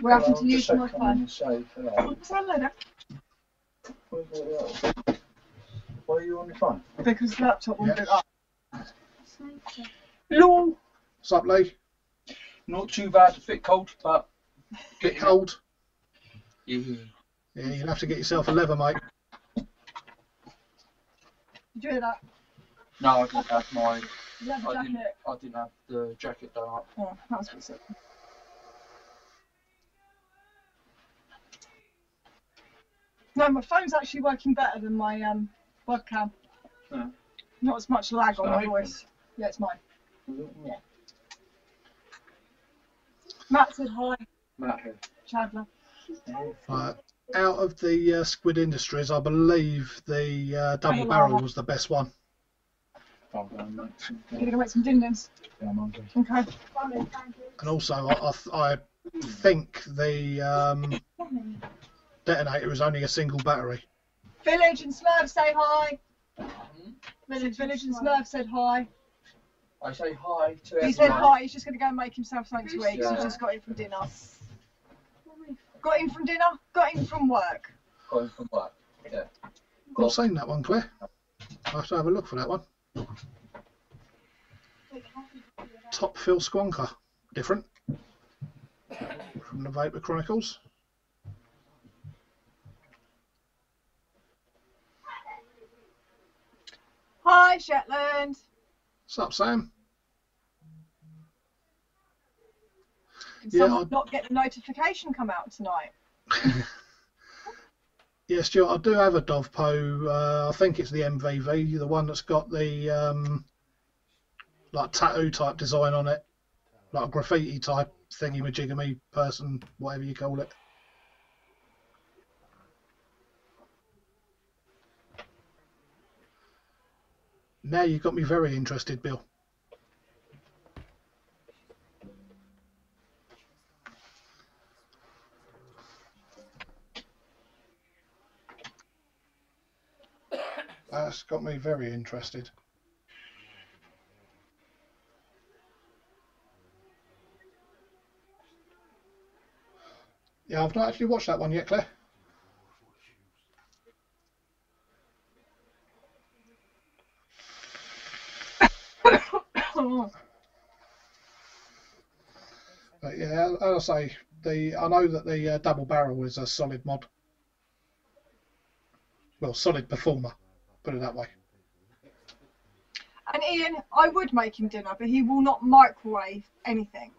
We're having to use my phone. What's that later? Why are you on your phone? Because the laptop won't boot up. LOL. What's up, Lee? Not too bad, a bit cold, but Bit cold. yeah. Yeah, you'll have to get yourself a leather, mate. Did you hear that? No, I didn't have my. Leather jacket. I didn't have the jacket done up. Oh, that's what's up. No, my phone's actually working better than my webcam. Not as much lag on my Sorry. voice. Yeah, it's mine. Yeah. Matt said hi, Matt who? Chandler. Right. Out of the Squid Industries, I believe the double Hey, barrel Lava. was the best one. I'm going to make some. You're going to make some din-dins? Yeah, I'm hungry. Okay. And also, I think the detonator is only a single battery. Village and Smurf say hi. Village and Smurf said hi. I say hi to He everyone. said hi, he's just going to go and make himself something to eat, 'cause Yeah. he's just got in from dinner. Got in from dinner? Got in from work. Going from work. Yeah. I've seen that one, Claire. I have to have a look for that one. Top Phil Squonker. Different. From the Vapor Chronicles. Hi, Shetland. What's up, Sam? Did Yeah, someone not get the notification come out tonight? Yeah, Stuart, I do have a Dovpo. I think it's the MVV, the one that's got the like tattoo type design on it, like a graffiti type thingy majigamy person, whatever you call it. Now you've got me very interested, Bill. That's got me very interested. Yeah, I've not actually watched that one yet, Claire. But yeah, as I say, I know that the double barrel is a solid mod. Well, solid performer, put it that way. And Ian, I would make him dinner, but he will not microwave anything.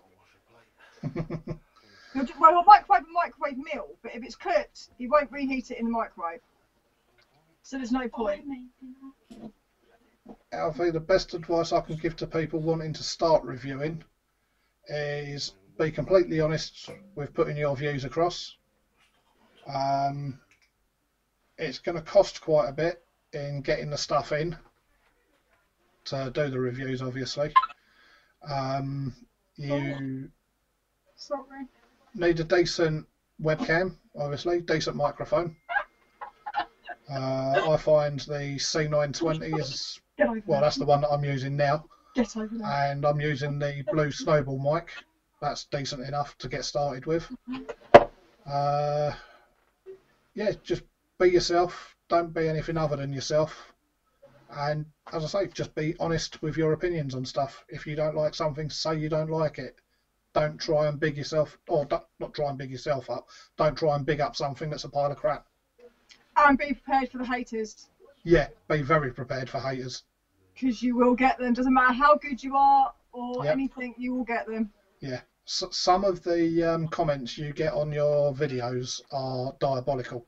Well, he'll microwave a microwave meal, but if it's cooked, he won't reheat it in the microwave. So there's no point. Alfie, the best advice I can give to people wanting to start reviewing is be completely honest with putting your views across. It's going to cost quite a bit in getting the stuff in to do the reviews, obviously. You Sorry. need a decent webcam, obviously, decent microphone. I find the C920 is, Get over well, there. that's the one that I'm using now, Get over there. and I'm using the Blue Snowball mic. That's decent enough to get started with. Yeah, just be yourself. Don't be anything other than yourself. And as I say, just be honest with your opinions on stuff. If you don't like something, say you don't like it. Don't try and big yourself, or not try and big yourself up. Don't try and big up something that's a pile of crap. And be prepared for the haters, Yeah, be very prepared for haters. because you will get them. Doesn't matter how good you are or Yep. anything, you will get them. Yeah, some of the comments you get on your videos are diabolical.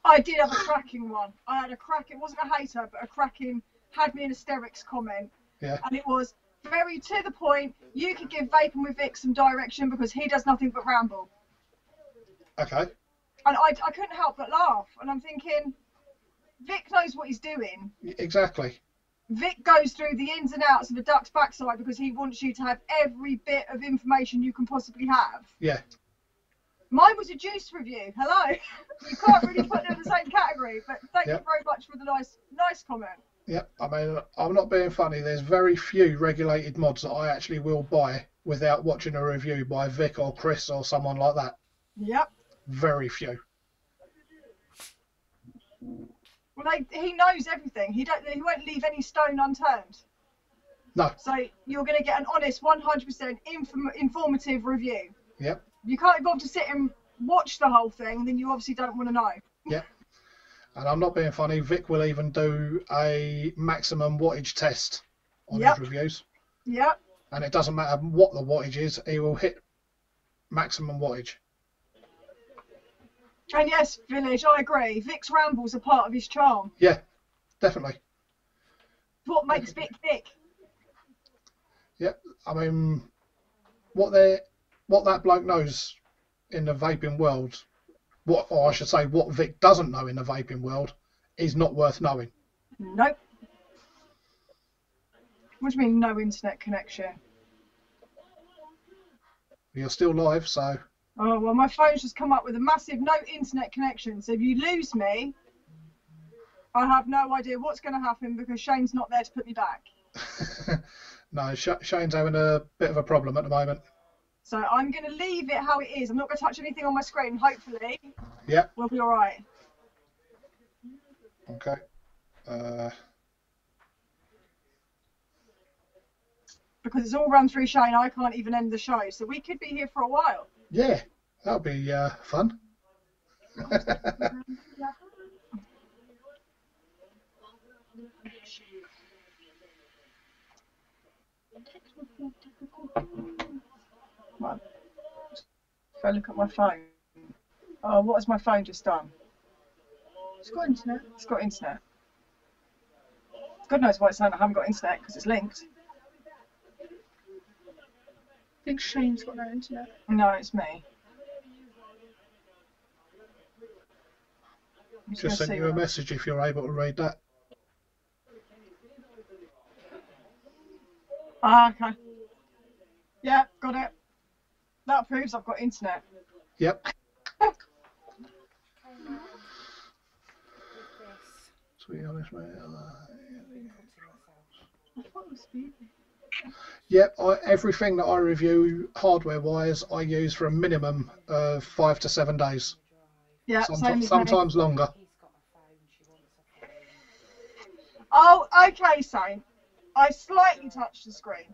I did have a cracking one. I had a crack. It wasn't a hater, but a cracking had me in hysterics comment. Yeah. And it was very to the point. You could give Vaping with Vic some direction because he does nothing but ramble. Okay. And I couldn't help but laugh. And I'm thinking, Vic knows what he's doing. Exactly. Vic goes through the ins and outs of a duck's backside because he wants you to have every bit of information you can possibly have. Yeah. Mine was a juice review. Hello. You can't really put them in the same category, but thank Yep. you very much for the nice comment. Yeah. I mean, I'm not being funny. There's very few regulated mods that I actually will buy without watching a review by Vic or Chris or someone like that. Yep. Very few. Well, he knows everything. He won't leave any stone unturned. No. So you're going to get an honest, 100% informative review. Yep. You can't bother to sit and watch the whole thing, then you obviously don't want to know. Yep. And I'm not being funny. Vic will even do a maximum wattage test on Yep. his reviews. Yep. And it doesn't matter what the wattage is, he will hit maximum wattage. And yes, Village, I agree. Vic's rambles are part of his charm. Yeah. definitely. What makes Vic Vic? I mean, what that bloke knows in the vaping world, or I should say, what Vic doesn't know in the vaping world, is not worth knowing. Nope. What do you mean, no internet connection? You're still live, so Oh, well, my phone's just come up with a massive no internet connection. So if you lose me, I have no idea what's going to happen because Shane's not there to put me back. no, Shane's having a bit of a problem at the moment. So I'm going to leave it how it is. I'm not going to touch anything on my screen. Hopefully, Yeah. we'll be all right. Okay. Because it's all run through Shane, I can't even end the show. So we could be here for a while. Yeah, that'll be fun. Right. If I look at my phone. Oh, what has my phone just done? It's got internet. It's got internet. God knows why it's saying I haven't got internet because it's linked. I think Shane's got no internet. No, it's me. I'm Just gonna sent see you a what- message if you're able to read that. Ah, okay. Yeah, got it. That proves I've got internet. Yep. To be honest, mate. I thought it was speedy. Yep. Everything that I review hardware-wise, I use for a minimum of 5 to 7 days. Yeah, same as me. Sometimes longer. Oh, okay, Shane. I slightly touched the screen,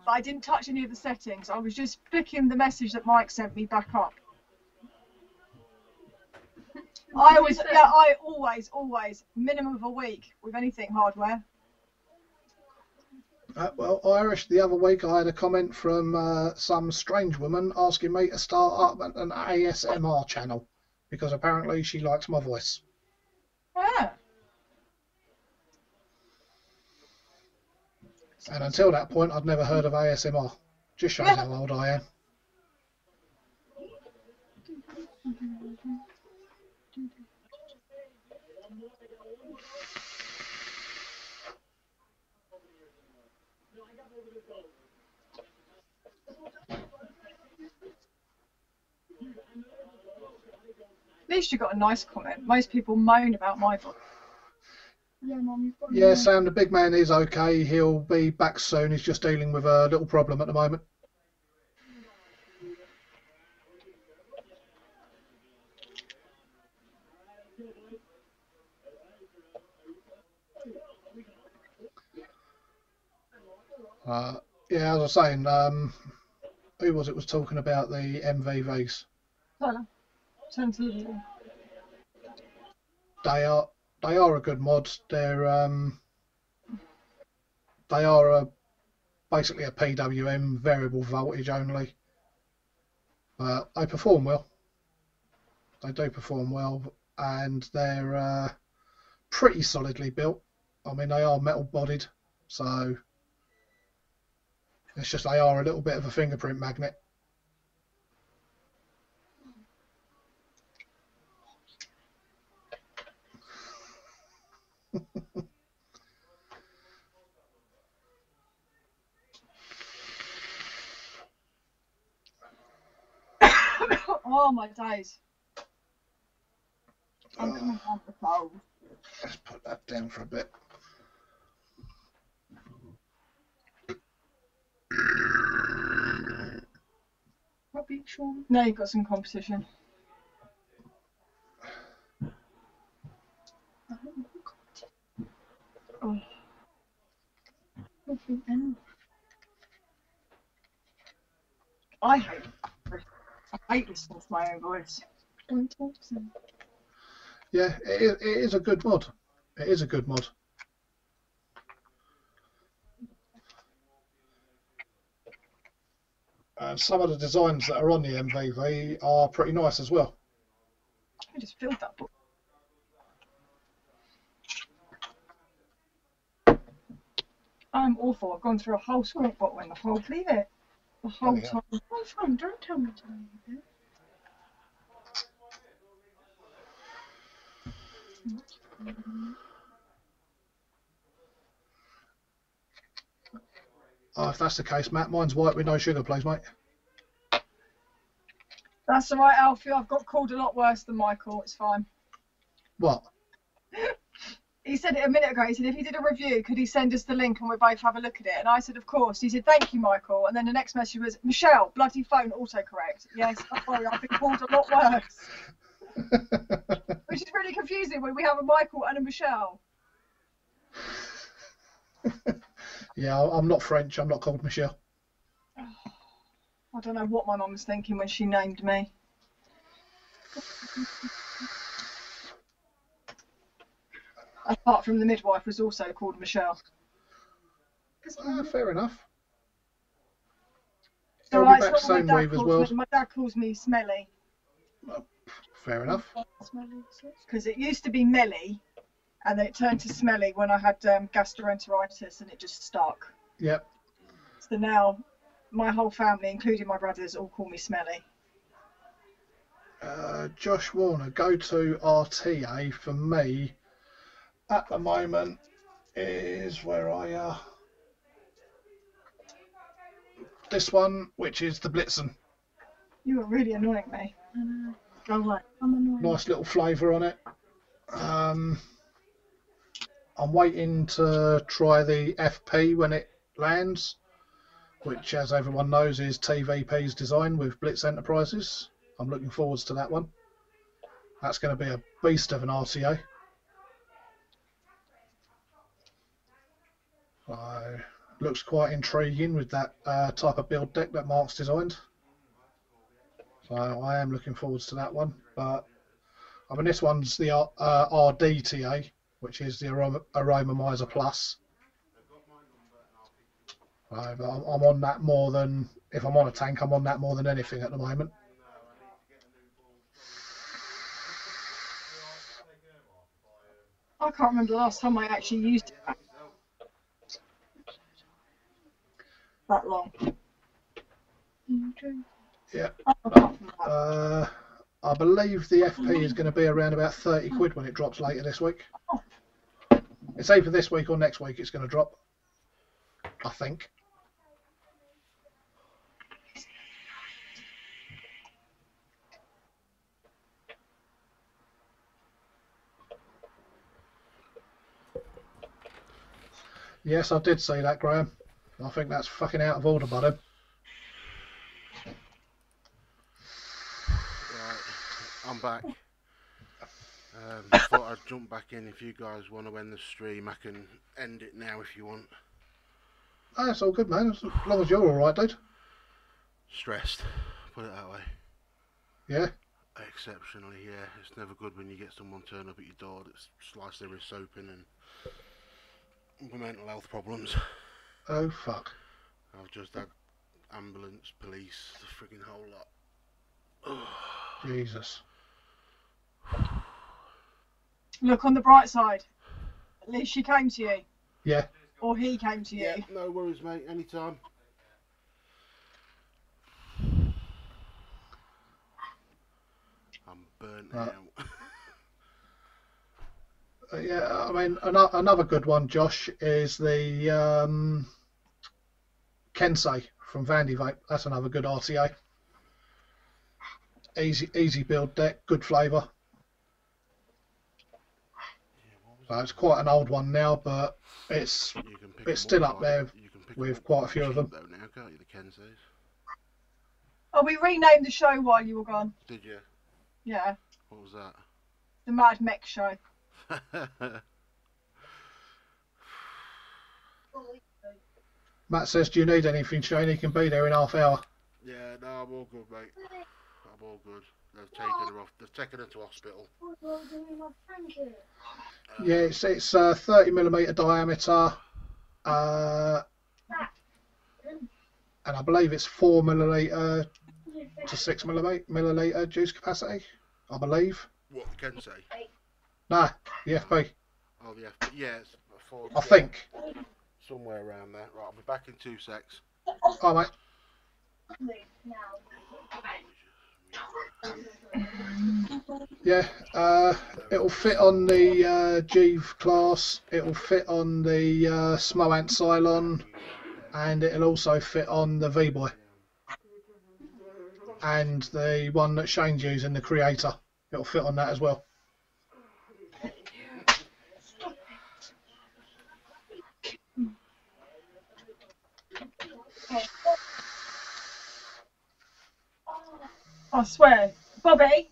but I didn't touch any of the settings. I was just flicking the message that Mike sent me back up. I always minimum of a week with anything hardware. Well, Irish, the other week I had a comment from some strange woman asking me to start up an ASMR channel because apparently she likes my voice. Yeah. And until that point, I'd never heard of ASMR. Just shows how old I am. At least you got a nice comment. Most people moan about my voice. Yeah, Mum, you've got Yeah, Sam, the big man is okay. He'll be back soon. He's just dealing with a little problem at the moment. Yeah, as I was saying, who was it was talking about the MVVs? Tyler, turn to the They are a good mod. They are basically a PWM, variable voltage only. They perform well. They do perform well, and they're pretty solidly built. I mean, they are metal bodied, so it's just they are a little bit of a fingerprint magnet. Oh my days. I'm coming down with the cold. Let's put that down for a bit. What beat Sean? Now you've got some competition. Oh. I hate listening to my own voice. Don't talk to them. Yeah, it is a good mod. It is a good mod. And some of the designs that are on the MVV are pretty nice as well. I just filled that book. I'm awful. I've gone through a whole squint bottle in the whole, believe it? The whole Yeah. time. I'm fine, don't tell me to leave it. Oh, if that's the case, Matt, mine's white with no sugar, please, mate. That's all right, Alfie. I've got called a lot worse than Michael. It's fine. What? He said it a minute ago. He said if he did a review, could he send us the link and we both have a look at it? And I said, of course. He said, thank you, Michael. And then the next message was, Michelle, bloody phone, autocorrect. Yes, sorry, I've been called a lot worse. Which is really confusing when we have a Michael and a Michelle. Yeah, I'm not French. I'm not called Michelle. I don't know what my mum was thinking when she named me. Apart from the midwife was also called Michelle. Fair enough. So It'll be it's back not what soon, my dad Weave, as calls well. me. My dad calls me Smelly Fair enough. because it used to be Melly, and then it turned to Smelly when I had gastroenteritis, and it just stuck. Yep. So now my whole family, including my brothers, all call me Smelly. Josh Warner, go to RTA for me at the moment is where I this one, which is the Blitzen. You were really annoying me. Go away. I'm annoyed. Nice little flavour on it. I'm waiting to try the FP when it lands, which, as everyone knows, is TVP's design with Blitz Enterprises. I'm looking forwards to that one. That's going to be a beast of an RTA. So, looks quite intriguing with that type of build deck that Mark's designed. So I am looking forwards to that one. But I mean, this one's the RDTA, which is the Aroma Miser Plus. So I'm on that more than, if I'm on a tank, I'm on that more than anything at the moment. I can't remember the last time I actually used it that long. Yeah. Apart from that. I believe the FP is going to be around about 30 quid when it drops later this week. It's either this week or next week it's going to drop, I think. Yes, I did see that, Graham. I think that's fucking out of order, buddy. Right, I'm back. Thought I'd jump back in. If you guys want to end the stream, I can end it now if you want. Oh, that's all good, man. As long as you're alright, dude. Stressed, put it that way. Yeah? Exceptionally, yeah. It's never good when you get someone turn up at your door that's sliced their wrists open and with mental health problems. Oh, fuck. I've just had ambulance, police, the frigging whole lot. Jesus. Look on the bright side. At least she came to you. Yeah. Or he came to you. Yeah, no worries, mate. Anytime. I'm burnt out. Yeah, I mean, another good one, Josh, is the Kensei from Vandy Vape. That's another good RTA. Easy build deck, good flavour. So it's quite an old one now, but it's still up there with quite a few of them. Though now, can't you, the Kenseis? Oh, we renamed the show while you were gone. Did you? Yeah. What was that? The Mad Mech Show. Matt says, do you need anything, Shane? He can be there in half hour. Yeah, no, I'm all good, mate. I'm all good. They've taken her off. They've taken her to hospital. Yeah, it's 30mm diameter, and I believe it's 4mm to 6mm juice capacity. I believe. What, the Kensei? Nah, the FP. Oh, the FP. Yeah, it's a 4. I think. somewhere around there. Right, I'll be back in 2 secs. All right, yeah. It'll fit on the Jeeve class. It'll fit on the Smoant Cylon, and it'll also fit on the V-Boy and the one that Shane's using, the Creator. It'll fit on that as well. I swear, Bobby.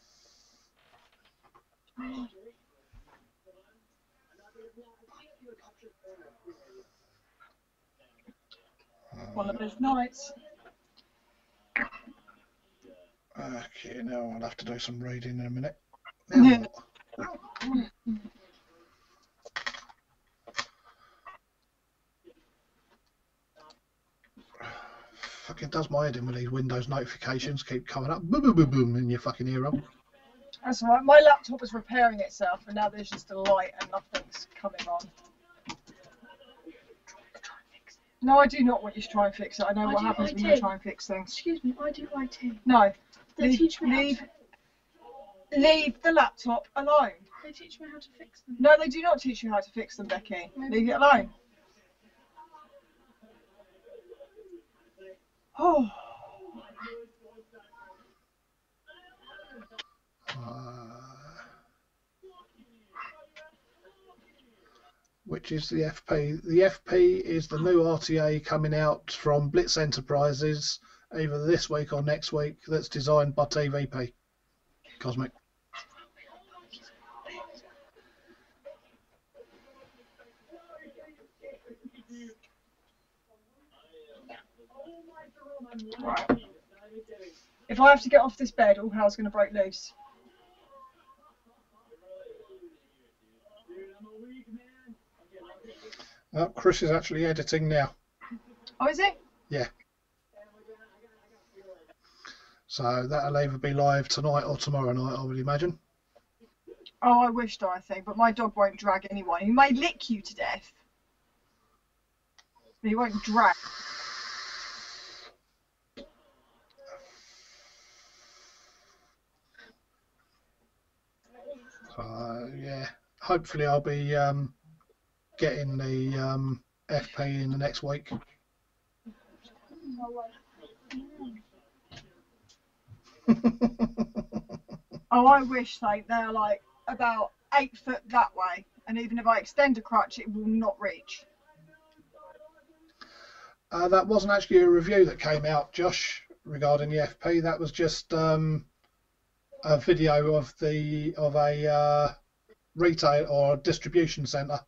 One of those nights. Okay, now I'll have to do some reading in a minute. Yeah. Fucking does my head in with these Windows notifications keep coming up, boom, boom, boom, boom, in your fucking ear hole. That's all right. My laptop was repairing itself, and now there's just a light and nothing's coming on. No, I do not want you to try and fix it. I know what happens when you try and fix things. Excuse me, I do IT. No. They teach me Leave the laptop alone. They teach me how to fix them. No, they do not teach you how to fix them, Becky. Leave it alone. Oh. Which is the FP. The FP is the new RTA coming out from Blitz Enterprises either this week or next week, that's designed by TVP Cosmic. Right. If I have to get off this bed, all hell's going to break loose. Chris is actually editing now. Oh, is it? Yeah. So that'll either be live tonight or tomorrow night, I would imagine. Oh, I wish, Dorothy, but my dog won't drag anyone. He may lick you to death, but he won't drag. Yeah, hopefully I'll be getting the FP in the next week. Oh, I wish they're like about 8 foot that way, and even if I extend a crutch, it will not reach. That wasn't actually a review that came out, Josh, regarding the FP. That was just a video of a retail or distribution centre.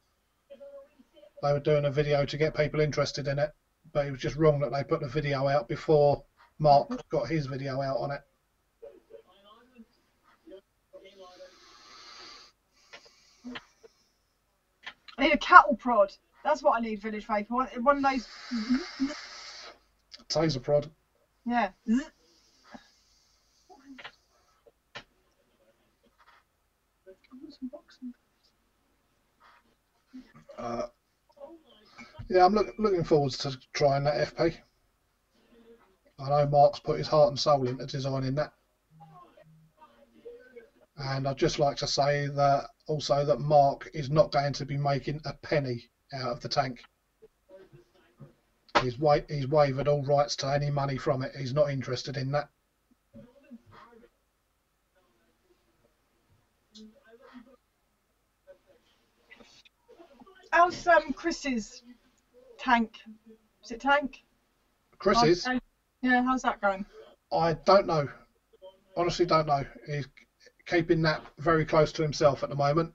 They were doing a video to get people interested in it, but it was just wrong that they put the video out before Mark got his video out on it. I need a cattle prod. That's what I need, Village Vapor. One of those. Taser prod. Yeah. Yeah, I'm looking forward to trying that FP. I know Mark's put his heart and soul into designing that. And I'd just like to say that also that Mark is not going to be making a penny out of the tank. He's waived all rights to any money from it. He's not interested in that. How's Chris's tank? Is it tank? Chris's? Yeah, how's that going? I don't know. Honestly, don't know. He's keeping that very close to himself at the moment.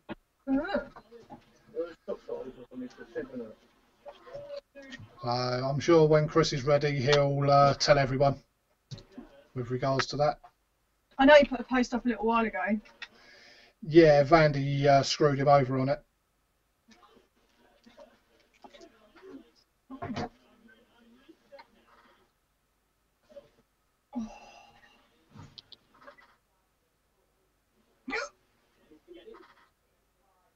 I'm sure when Chris is ready, he'll tell everyone with regards to that. I know you put a post up a little while ago. Yeah, Vandy screwed him over on it.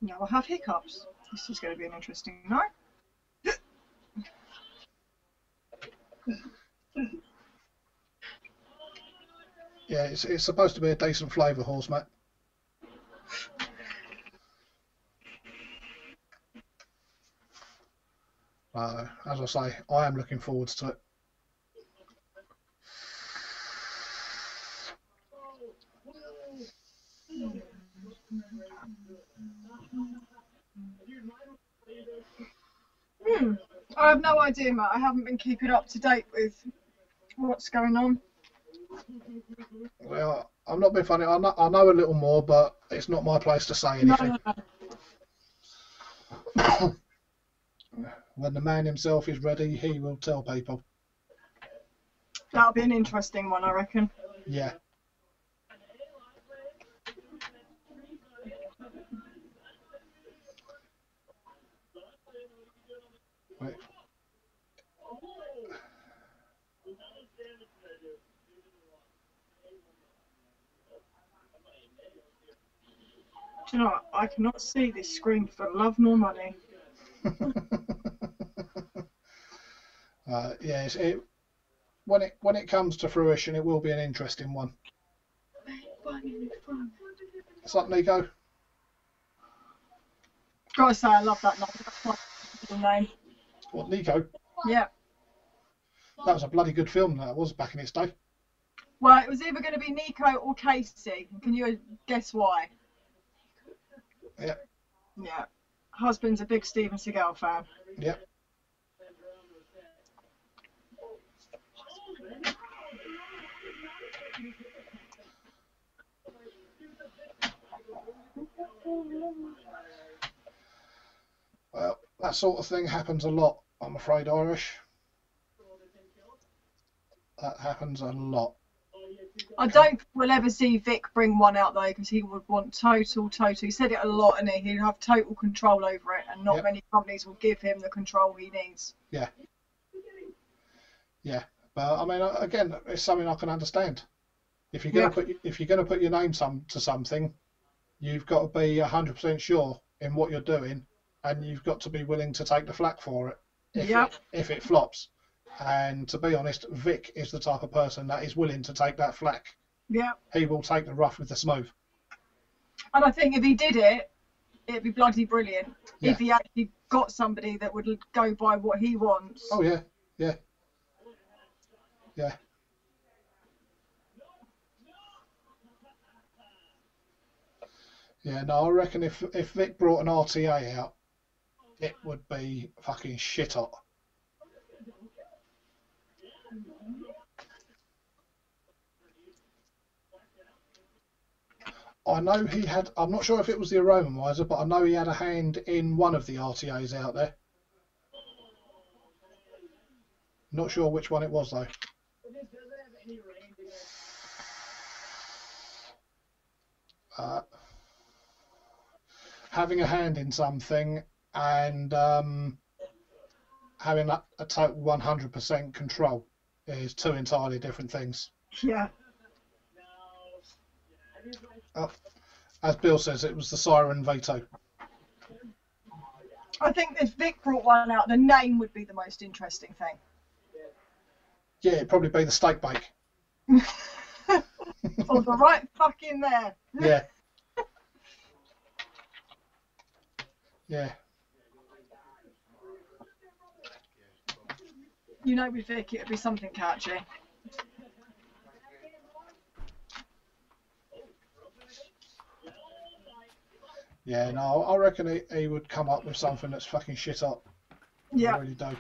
Now I have hiccups. This is going to be an interesting night. Yeah, it's supposed to be a decent flavour, horse, Matt. As I say, I am looking forward to it. I have no idea, Matt. I haven't been keeping up to date with what's going on. Well, I'm not being funny. I know a little more, but it's not my place to say anything. No. When the man himself is ready, he will tell people. That'll be an interesting one, I reckon. Yeah. Wait. Do you know what? I cannot see this screen for love nor money. Yes, when it comes to fruition, it will be an interesting one. What's up, Nico? Gotta say, I love that name. That's my middle name. What, Nico? Yeah. That was a bloody good film, that was, back in its day. Well, it was either going to be Nico or Casey. Can you guess why? Yeah. Yeah. Husband's a big Steven Seagal fan. Yeah. Well, that sort of thing happens a lot, I'm afraid, Irish. That happens a lot. I don't think we'll ever see Vic bring one out though, because he would want total. He said it a lot, and he'd have total control over it, and not Yep. many companies will give him the control he needs. Yeah. Yeah, but I mean, again, it's something I can understand. If you're gonna put your name to something, you've got to be 100% sure in what you're doing, and you've got to be willing to take the flak for it if it flops. And to be honest, Vic is the type of person that is willing to take that flak. Yeah. He will take the rough with the smooth. And I think if he did it, it'd be bloody brilliant. Yeah. If he actually got somebody that would go by what he wants. Oh yeah, yeah, yeah. Yeah, no, I reckon if Vic brought an RTA out, it would be fucking shit hot. I know he had, I'm not sure if it was the Aromomizer, but I know he had a hand in one of the RTAs out there. Not sure which one it was though. Having a hand in something and having a total 100% control is two entirely different things. Yeah. As Bill says, it was the Siren Veto. I think if Vic brought one out, the name would be the most interesting thing. Yeah, it'd probably be the steak bake. Or the right fucking there. Yeah. Yeah. You know, with Vic, it'd be something catchy. Yeah, no, I reckon he would come up with something that's fucking shit up. Yeah. I really do.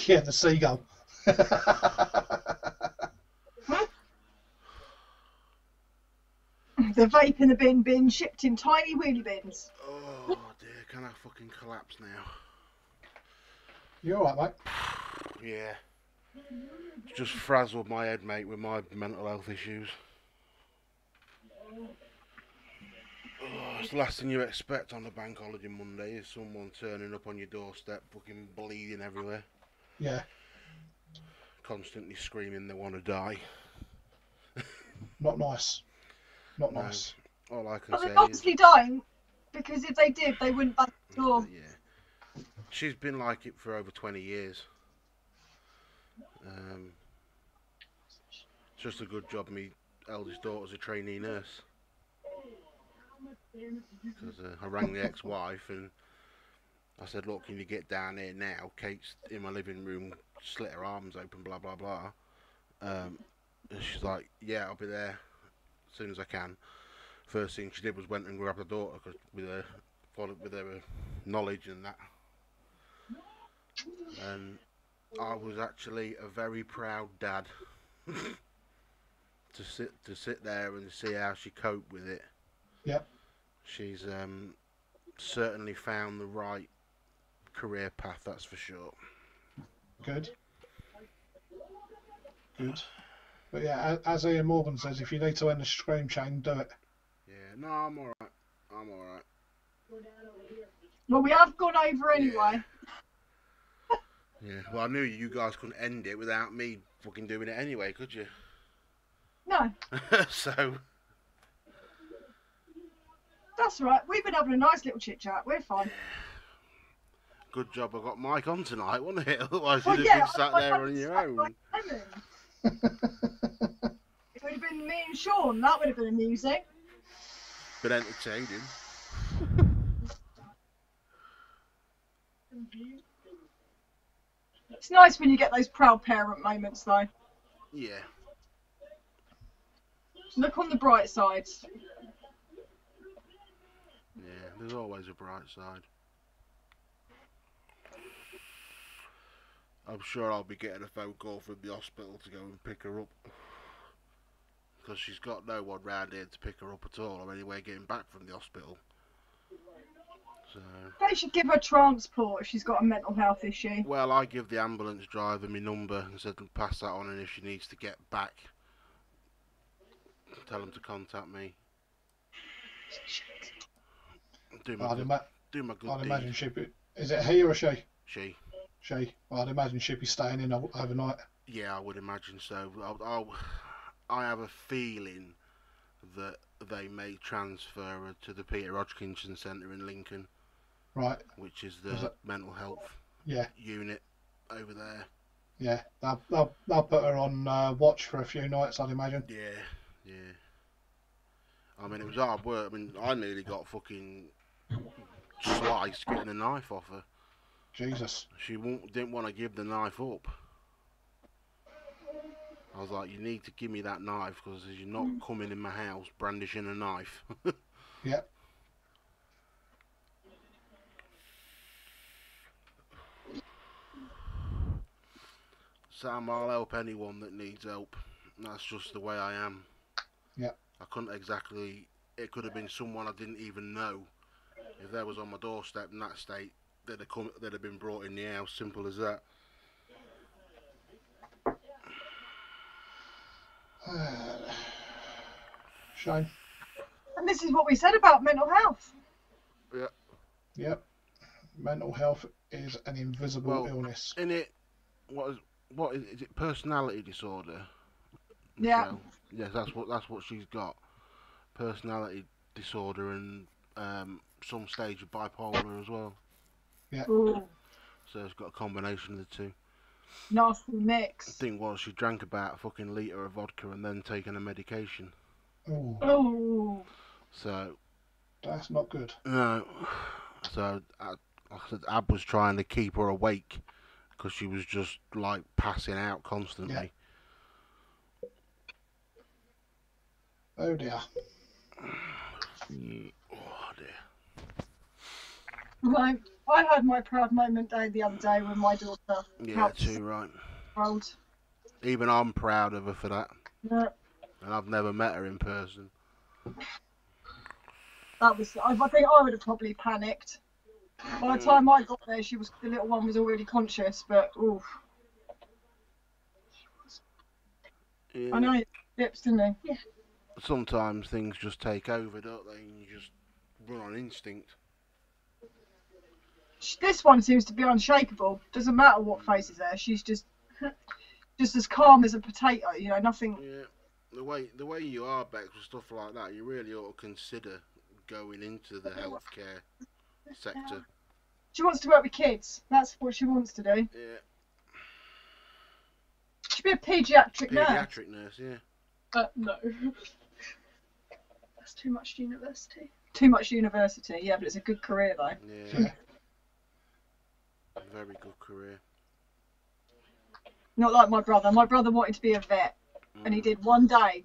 Yeah, the seagull. The vape in the bin shipped in tiny wheelie bins. Oh dear, can I fucking collapse now? You alright, mate? Yeah. It's just frazzled my head, mate, with my mental health issues. Oh, it's the last thing you expect on a bank holiday Monday is someone turning up on your doorstep, fucking bleeding everywhere. Yeah. Constantly screaming they want to die. Not nice. Not No. nice. All I can Well, say they is... obviously don't, because if they did, they wouldn't back the door. Yeah. She's been like it for over 20 years. It's just a good job my eldest daughter's a trainee nurse. Because I rang the ex-wife and I said, look, can you get down here now? Kate's in my living room, slit her arms open, blah, blah, blah. And she's like, yeah, I'll be there as soon as I can. First thing she did was went and grabbed her daughter with her knowledge and that. And I was actually a very proud dad to sit there and see how she coped with it. Yep. She's certainly found the right career path, that's for sure. Good. Good. But yeah, as Ian Morgan says, if you need to end the scream chain, do it. Yeah, no, I'm alright. I'm alright. Well, we have gone over anyway. Yeah, well, I knew you guys couldn't end it without me fucking doing it anyway, could you? No. So. That's right. We've been having a nice little chit chat. We're fine. Good job I got Mike on tonight, wasn't it? Otherwise Well, you'd yeah, have been sat there on your own. Like If it would have been me and Sean, that would have been amusing. But entertaining. It's nice when you get those proud parent moments, though. Yeah. Look on the bright side. Yeah, there's always a bright side. I'm sure I'll be getting a phone call from the hospital to go and pick her up. Because she's got no one round here to pick her up at all, or anywhere getting back from the hospital. So. They should give her transport if she's got a mental health issue. Well, I give the ambulance driver my number and said pass that on, and if she needs to get back, tell them to contact me. Do my good I'd deed. imagine she'd be... Is it he or she? She. She. Well, I'd imagine she'd be staying in overnight. Yeah, I would imagine so. I have a feeling that they may transfer her to the Peter Hodgkinson Centre in Lincoln. Right. Which is the mental health unit over there. Yeah, they'll put her on watch for a few nights, I'd imagine. Yeah, yeah. I mean, it was hard work. I mean, I nearly got fucking sliced getting a knife off her. Jesus. She didn't want to give the knife up. I was like, you need to give me that knife because you're not coming in my house brandishing a knife. Yep. Sam, I'll help anyone that needs help. That's just the way I am. Yep. I couldn't exactly... It could have been someone I didn't even know. If they was on my doorstep in that state, they'd have been brought in the house. Simple as that. Shane. And this is what we said about mental health. Yeah. Yep. Mental health is an invisible illness. In it, what is it? Personality disorder. Yeah. Michelle? Yes, that's what she's got. Personality disorder and some stage of bipolar as well. Yeah. Ooh. So it's got a combination of the two. Nasty mix. The thing was, she drank about a fucking litre of vodka and then taken a medication. Ooh. Oh. So. That's not good. No. So like I said, Ab was trying to keep her awake because she was just like passing out constantly. Yeah. Oh dear. Oh dear. Right. I had my proud moment day the other day when my daughter helped too right. Old. Even I'm proud of her for that. Yeah. And I've never met her in person. That was. I think I would have probably panicked. By the time I got there, the little one was already conscious. But oof. Yeah. I know it dips, didn't he? Yeah. Sometimes things just take over, don't they? And you just run on instinct. This one seems to be unshakable. Doesn't matter what face is there. She's just as calm as a potato. You know, nothing. Yeah. The way you are, Bex, with stuff like that, you really ought to consider going into the healthcare sector. She wants to work with kids. That's what she wants to do. Yeah. should be a paediatric nurse. Paediatric nurse, yeah. No. That's too much university. Too much university, yeah, but it's a good career though. Yeah. Very good career. Not like my brother. My brother wanted to be a vet, and he did one day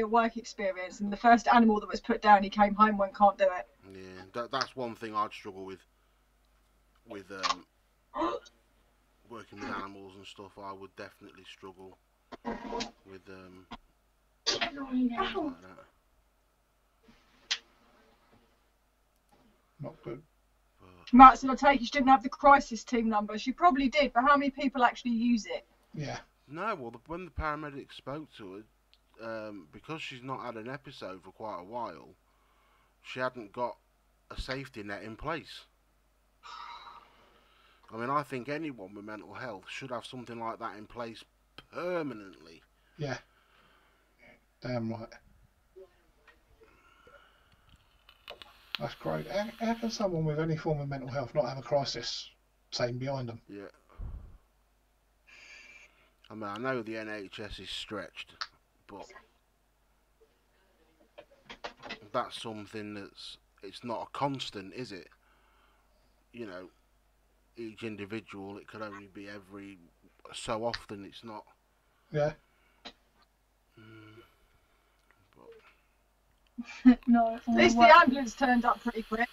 of work experience, and the first animal that was put down, he came home and can't do it. Yeah, that's one thing I'd struggle with working with animals and stuff. I would definitely struggle with something like that. Not good. Matt said, I take it she didn't have the crisis team number. She probably did, but how many people actually use it? Yeah. No, well, when the paramedic spoke to her, because she's not had an episode for quite a while, she hadn't got a safety net in place. I mean, I think anyone with mental health should have something like that in place permanently. Yeah. Damn right. That's great. How can someone with any form of mental health not have a crisis team behind them? Yeah. I mean, I know the NHS is stretched, but that's something it's not a constant, is it? You know, each individual, it could only be every so often, it's not. Yeah. No. At least the ambulance turned up pretty quick.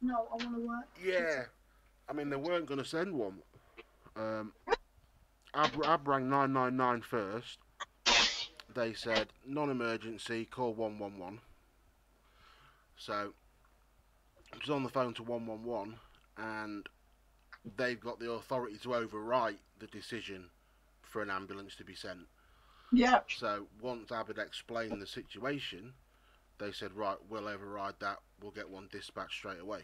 No, I want to work. Yeah. I mean, they weren't going to send one. I rang 999 first. They said, non-emergency, call 111. So, I was on the phone to 111, and they've got the authority to overwrite the decision for an ambulance to be sent. Yeah. So, once Abid explained the situation, they said, right, we'll override that, we'll get one dispatched straight away.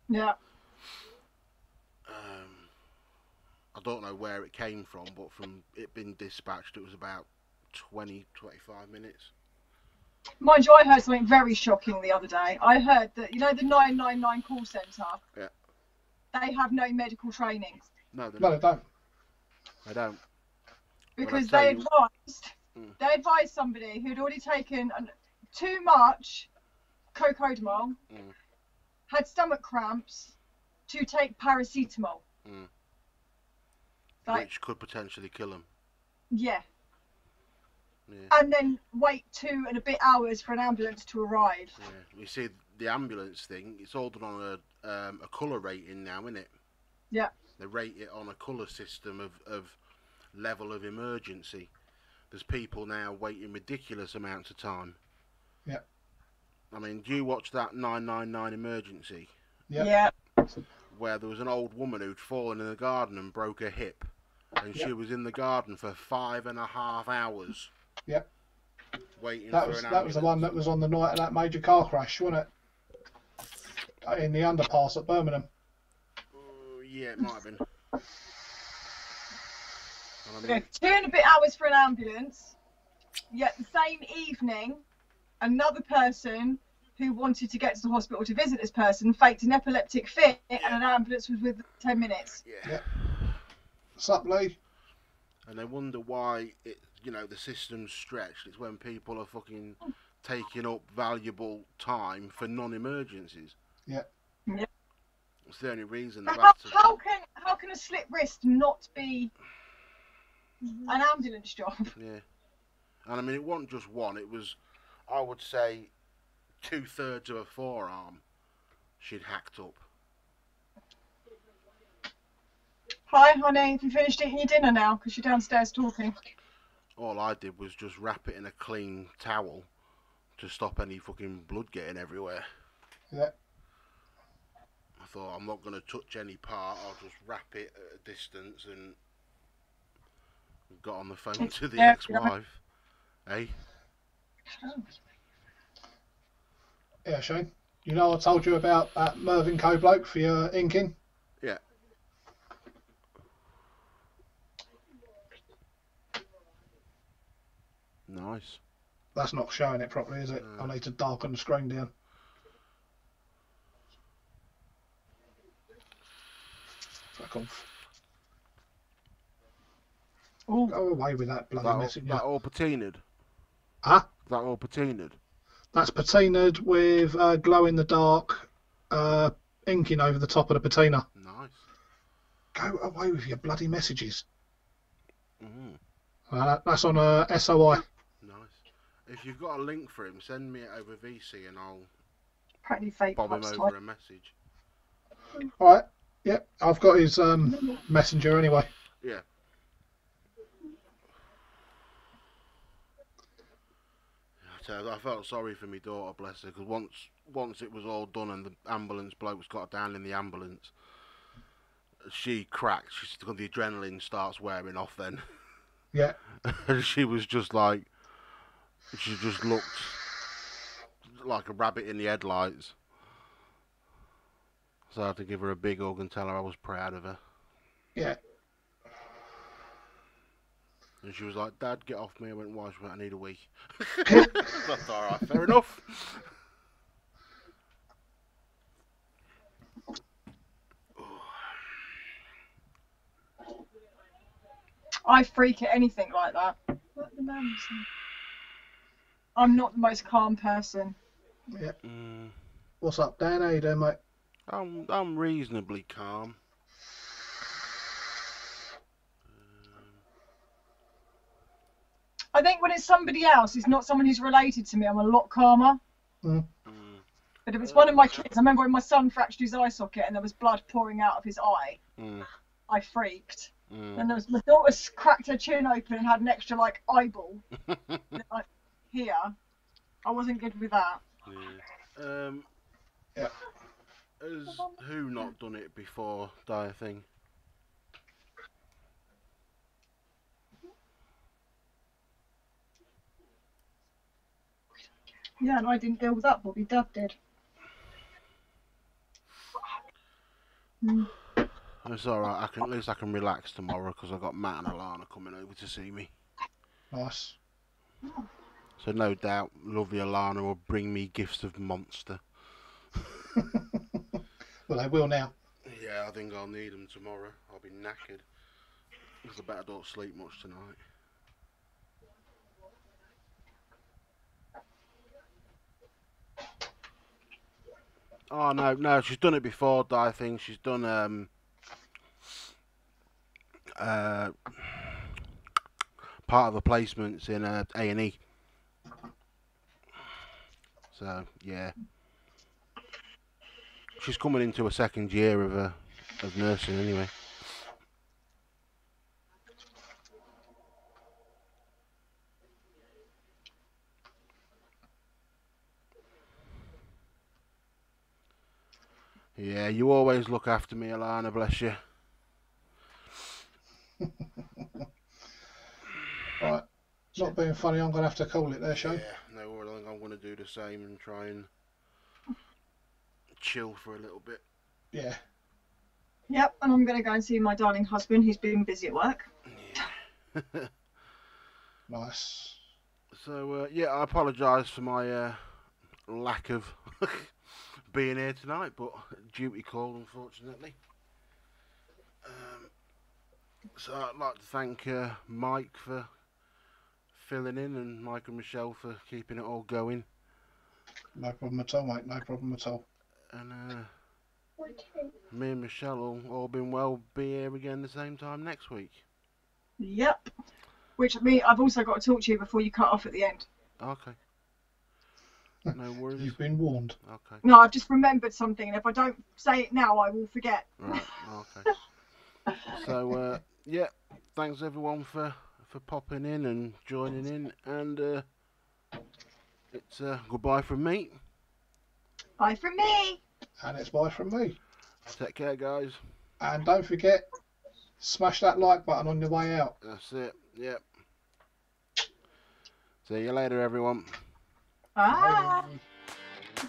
Yeah. I don't know where it came from, but from it being dispatched, it was about 20, 25 minutes. Mind you, I heard something very shocking the other day. I heard that, you know, the 999 call centre? Yeah. They have no medical training. No, they No, they don't. They don't. Because Well, I they tell they advised somebody who'd already taken too much cocodamol, had stomach cramps, to take paracetamol. Like, which could potentially kill them. yeah. Yeah. And then wait 2 and a bit hours for an ambulance to arrive. Yeah. You see, the ambulance thing, it's all done on a colour rating now, isn't it? Yeah. They rate it on a colour system of level of emergency. There's people now waiting ridiculous amounts of time. Yeah. I mean, do you watch that 999 emergency? Yep. Yeah. Where there was an old woman who'd fallen in the garden and broke her hip. And she was in the garden for 5.5 hours. Yep. Waiting That for was an that ambulance. was the one that was on the night of that major car crash, wasn't it? In the underpass at Birmingham. Yeah, it might have been. And I Yeah, mean, 2 and a bit hours for an ambulance. Yet the same evening, another person who wanted to get to the hospital to visit this person faked an epileptic fit, and an ambulance was within 10 minutes. yeah. What's up, Lee? And they wonder why the system's stretched. It's when people are fucking taking up valuable time for non-emergencies. Yeah. Yeah. It's the only reason But they've had to. how can a slit wrist not be an ambulance job? Yeah. And I mean, it wasn't just one. It was, I would say, 2/3 of a forearm she'd hacked up. Hi, honey. Have you finished eating your dinner now? Because you're downstairs talking. All I did was just wrap it in a clean towel to stop any fucking blood getting everywhere. Yeah. I thought, I'm not going to touch any part, I'll just wrap it at a distance, and got on the phone to the Yeah, ex-wife. Hey? Yeah, Shane. You know I told you about that Mervyn Co bloke for your inking? Yeah. Nice. That's not showing it properly, is it? No. I need to darken the screen down. Fuck off. Oh, Go away with that bloody messenger. That all patinaed? Huh? That all patinaed? That's patinaed with glow in the dark inking over the top of the patina. Nice. Go away with your bloody messages. Mm. That's on SOI. Nice. If you've got a link for him, send me it over VC and I'll apparently vape bob him pipes over a message. Alright. Yep, I've got his messenger anyway. Yeah. I felt sorry for my daughter, bless her, because once it was all done and the ambulance blokes got down in the ambulance, she cracked. The adrenaline starts wearing off then. Yeah. And she was just like, she just looked like a rabbit in the headlights. So I had to give her a big hug and tell her I was proud of her. Yeah. And she was like, Dad, get off me. I went, why? She went, I need a wee. That's alright, fair enough. I freak at anything like that. What the man said. I'm not the most calm person. Yeah. Mm, What's up, Dan? How you doing, mate? I'm reasonably calm. I think when it's somebody else, it's not someone who's related to me, I'm a lot calmer. Mm. But if it's one of my kids, I remember when my son fractured his eye socket and there was blood pouring out of his eye, I freaked. And there was, my daughter cracked her chin open and had an extra like eyeball like, here. I wasn't good with that. Yeah. Yeah. Has who not done it before, Dire Thing? Yeah, and I didn't deal with that, Bobby Dad did. It's alright, at least I can relax tomorrow because I've got Matt and Alana coming over to see me. Nice. So no doubt, lovely Alana will bring me gifts of Monster. Well, they will now. Yeah, I think I'll need them tomorrow. I'll be knackered. Because I bet I don't sleep much tonight. Oh no, she's done it before, I think. She's done part of the placements in A&E. So yeah, she's coming into a second year of nursing anyway. Yeah, you always look after me, Alana, bless you. Right. Not being funny, I'm going to have to call it there, Shane. Yeah, no worries. I think I'm going to do the same and try and chill for a little bit. Yeah. Yep, and I'm going to go and see my darling husband who's been busy at work. Yeah. Nice. So, yeah, I apologise for my lack of being here tonight, but duty called, unfortunately. So I'd like to thank Mike for filling in and Mike and Michelle for keeping it all going. No problem at all, mate. No problem at all. And me and Michelle all been well, be here again the same time next week. Yep. Which I've also got to talk to you before you cut off at the end. Okay. No worries. You've been warned. Okay. No, I've just remembered something, and if I don't say it now, I will forget. Right. Okay. So yeah, thanks everyone for popping in and joining in, and it's goodbye from me. Bye from me. And it's bye from me. Take care, guys. And don't forget, smash that like button on your way out. That's it. Yep. See you later, everyone. Bye. Bye.